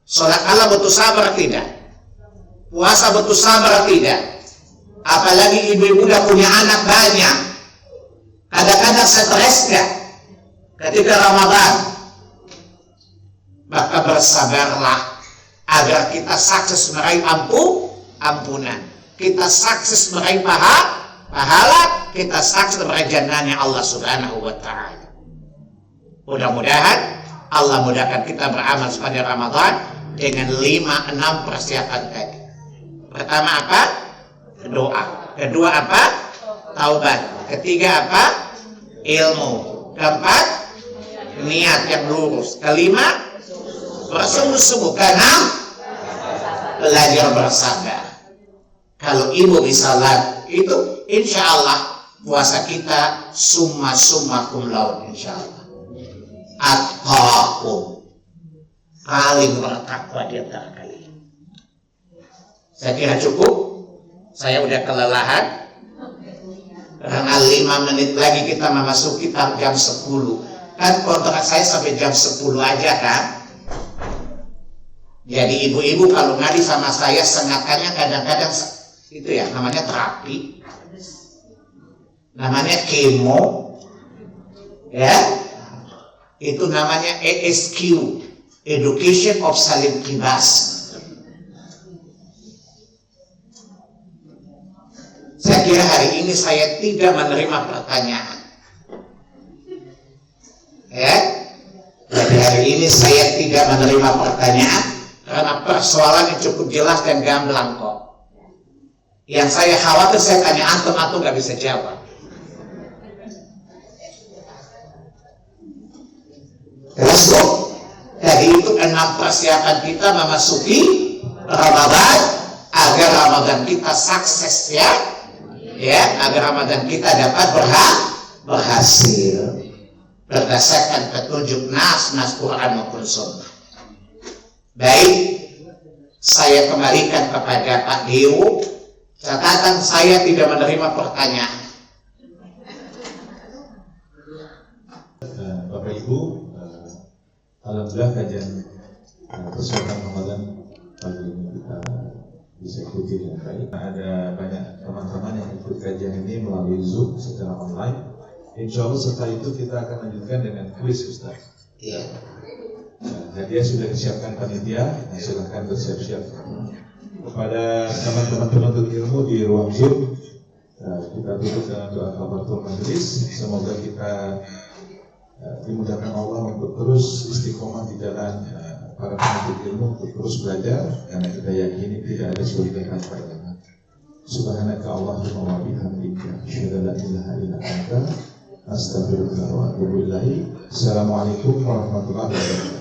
Sholat Allah butuh sabar tidak? Puasa butuh sabar tidak? Apalagi ibu-ibu udah punya anak banyak. Kadang-kadang stres gak? ketika Ramadan, maka bersabarlah agar kita sukses meraih ampunan, kita sukses meraih pahala, kita sukses meraih jannahnya Allah Subhanahu wa Ta'ala. Mudah-mudahan Allah mudahkan kita beramal pada Ramadan dengan 5-6 persiapan tadi. Pertama apa? Doa. Kedua apa? Taubat. Ketiga apa? Ilmu. Keempat, niat yang lurus. Kelima, bersungguh-sungguh. Keenam, belajar bersabar. Kalau ibu bisa lakukan itu, insya Allah puasa kita summa cum laude, insya Allah. Atqakum, paling bertakwa di antara kalian. Saya kira cukup. Saya udah kelelahan. Karena 5 menit lagi kita memasuki jam 10. Kan kontrak saya sampai jam 10 aja kan. Jadi ibu-ibu kalau ngaji sama saya sengatannya kadang-kadang itu ya namanya terapi, namanya kemo, ya itu namanya ESQ, Education of Salim Kibas. Saya kira hari ini saya tidak menerima pertanyaan, ya. Jadi hari ini saya tidak menerima pertanyaan karena persoalannya cukup jelas dan gamblang kok. Yang saya khawatir saya tanya antum nggak bisa jawab. Jelas kok. Jadi itu 6 persiapan kita memasuki Ramadan agar Ramadan kita sukses ya, agar Ramadan kita dapat berhasil berdasarkan petunjuk nas Quran maupun Sunnah. Baik, saya kembalikan kepada Pak Dewo. Catatan saya tidak menerima pertanyaan. Bapak Ibu, alhamdulillah kajian persiapan Ramadan pagi ini kita bisa ikuti dengan baik. Ada banyak teman-teman yang ikut kajian ini melalui Zoom secara online. Insya Allah setelah itu kita akan lanjutkan dengan kuis, Ustaz. Iya. Hadiah sudah disiapkan panitia, silahkan bersiap-siap. Kepada teman-teman penuntut ilmu di ruang Zoom, kita tutup dengan doa kafaratul majelis. Semoga kita dimudahkan Allah untuk terus istiqomah di jalan para penuntut ilmu, untuk terus belajar, karena kita yakini tidak ada surga tanpa ilmu. Subhanaka Allahumma wa bihamdika, asyhadu an la ilaha illa anta, astaghfiruka wa atubu ilaik. Assalamualaikum warahmatullahi wabarakatuh.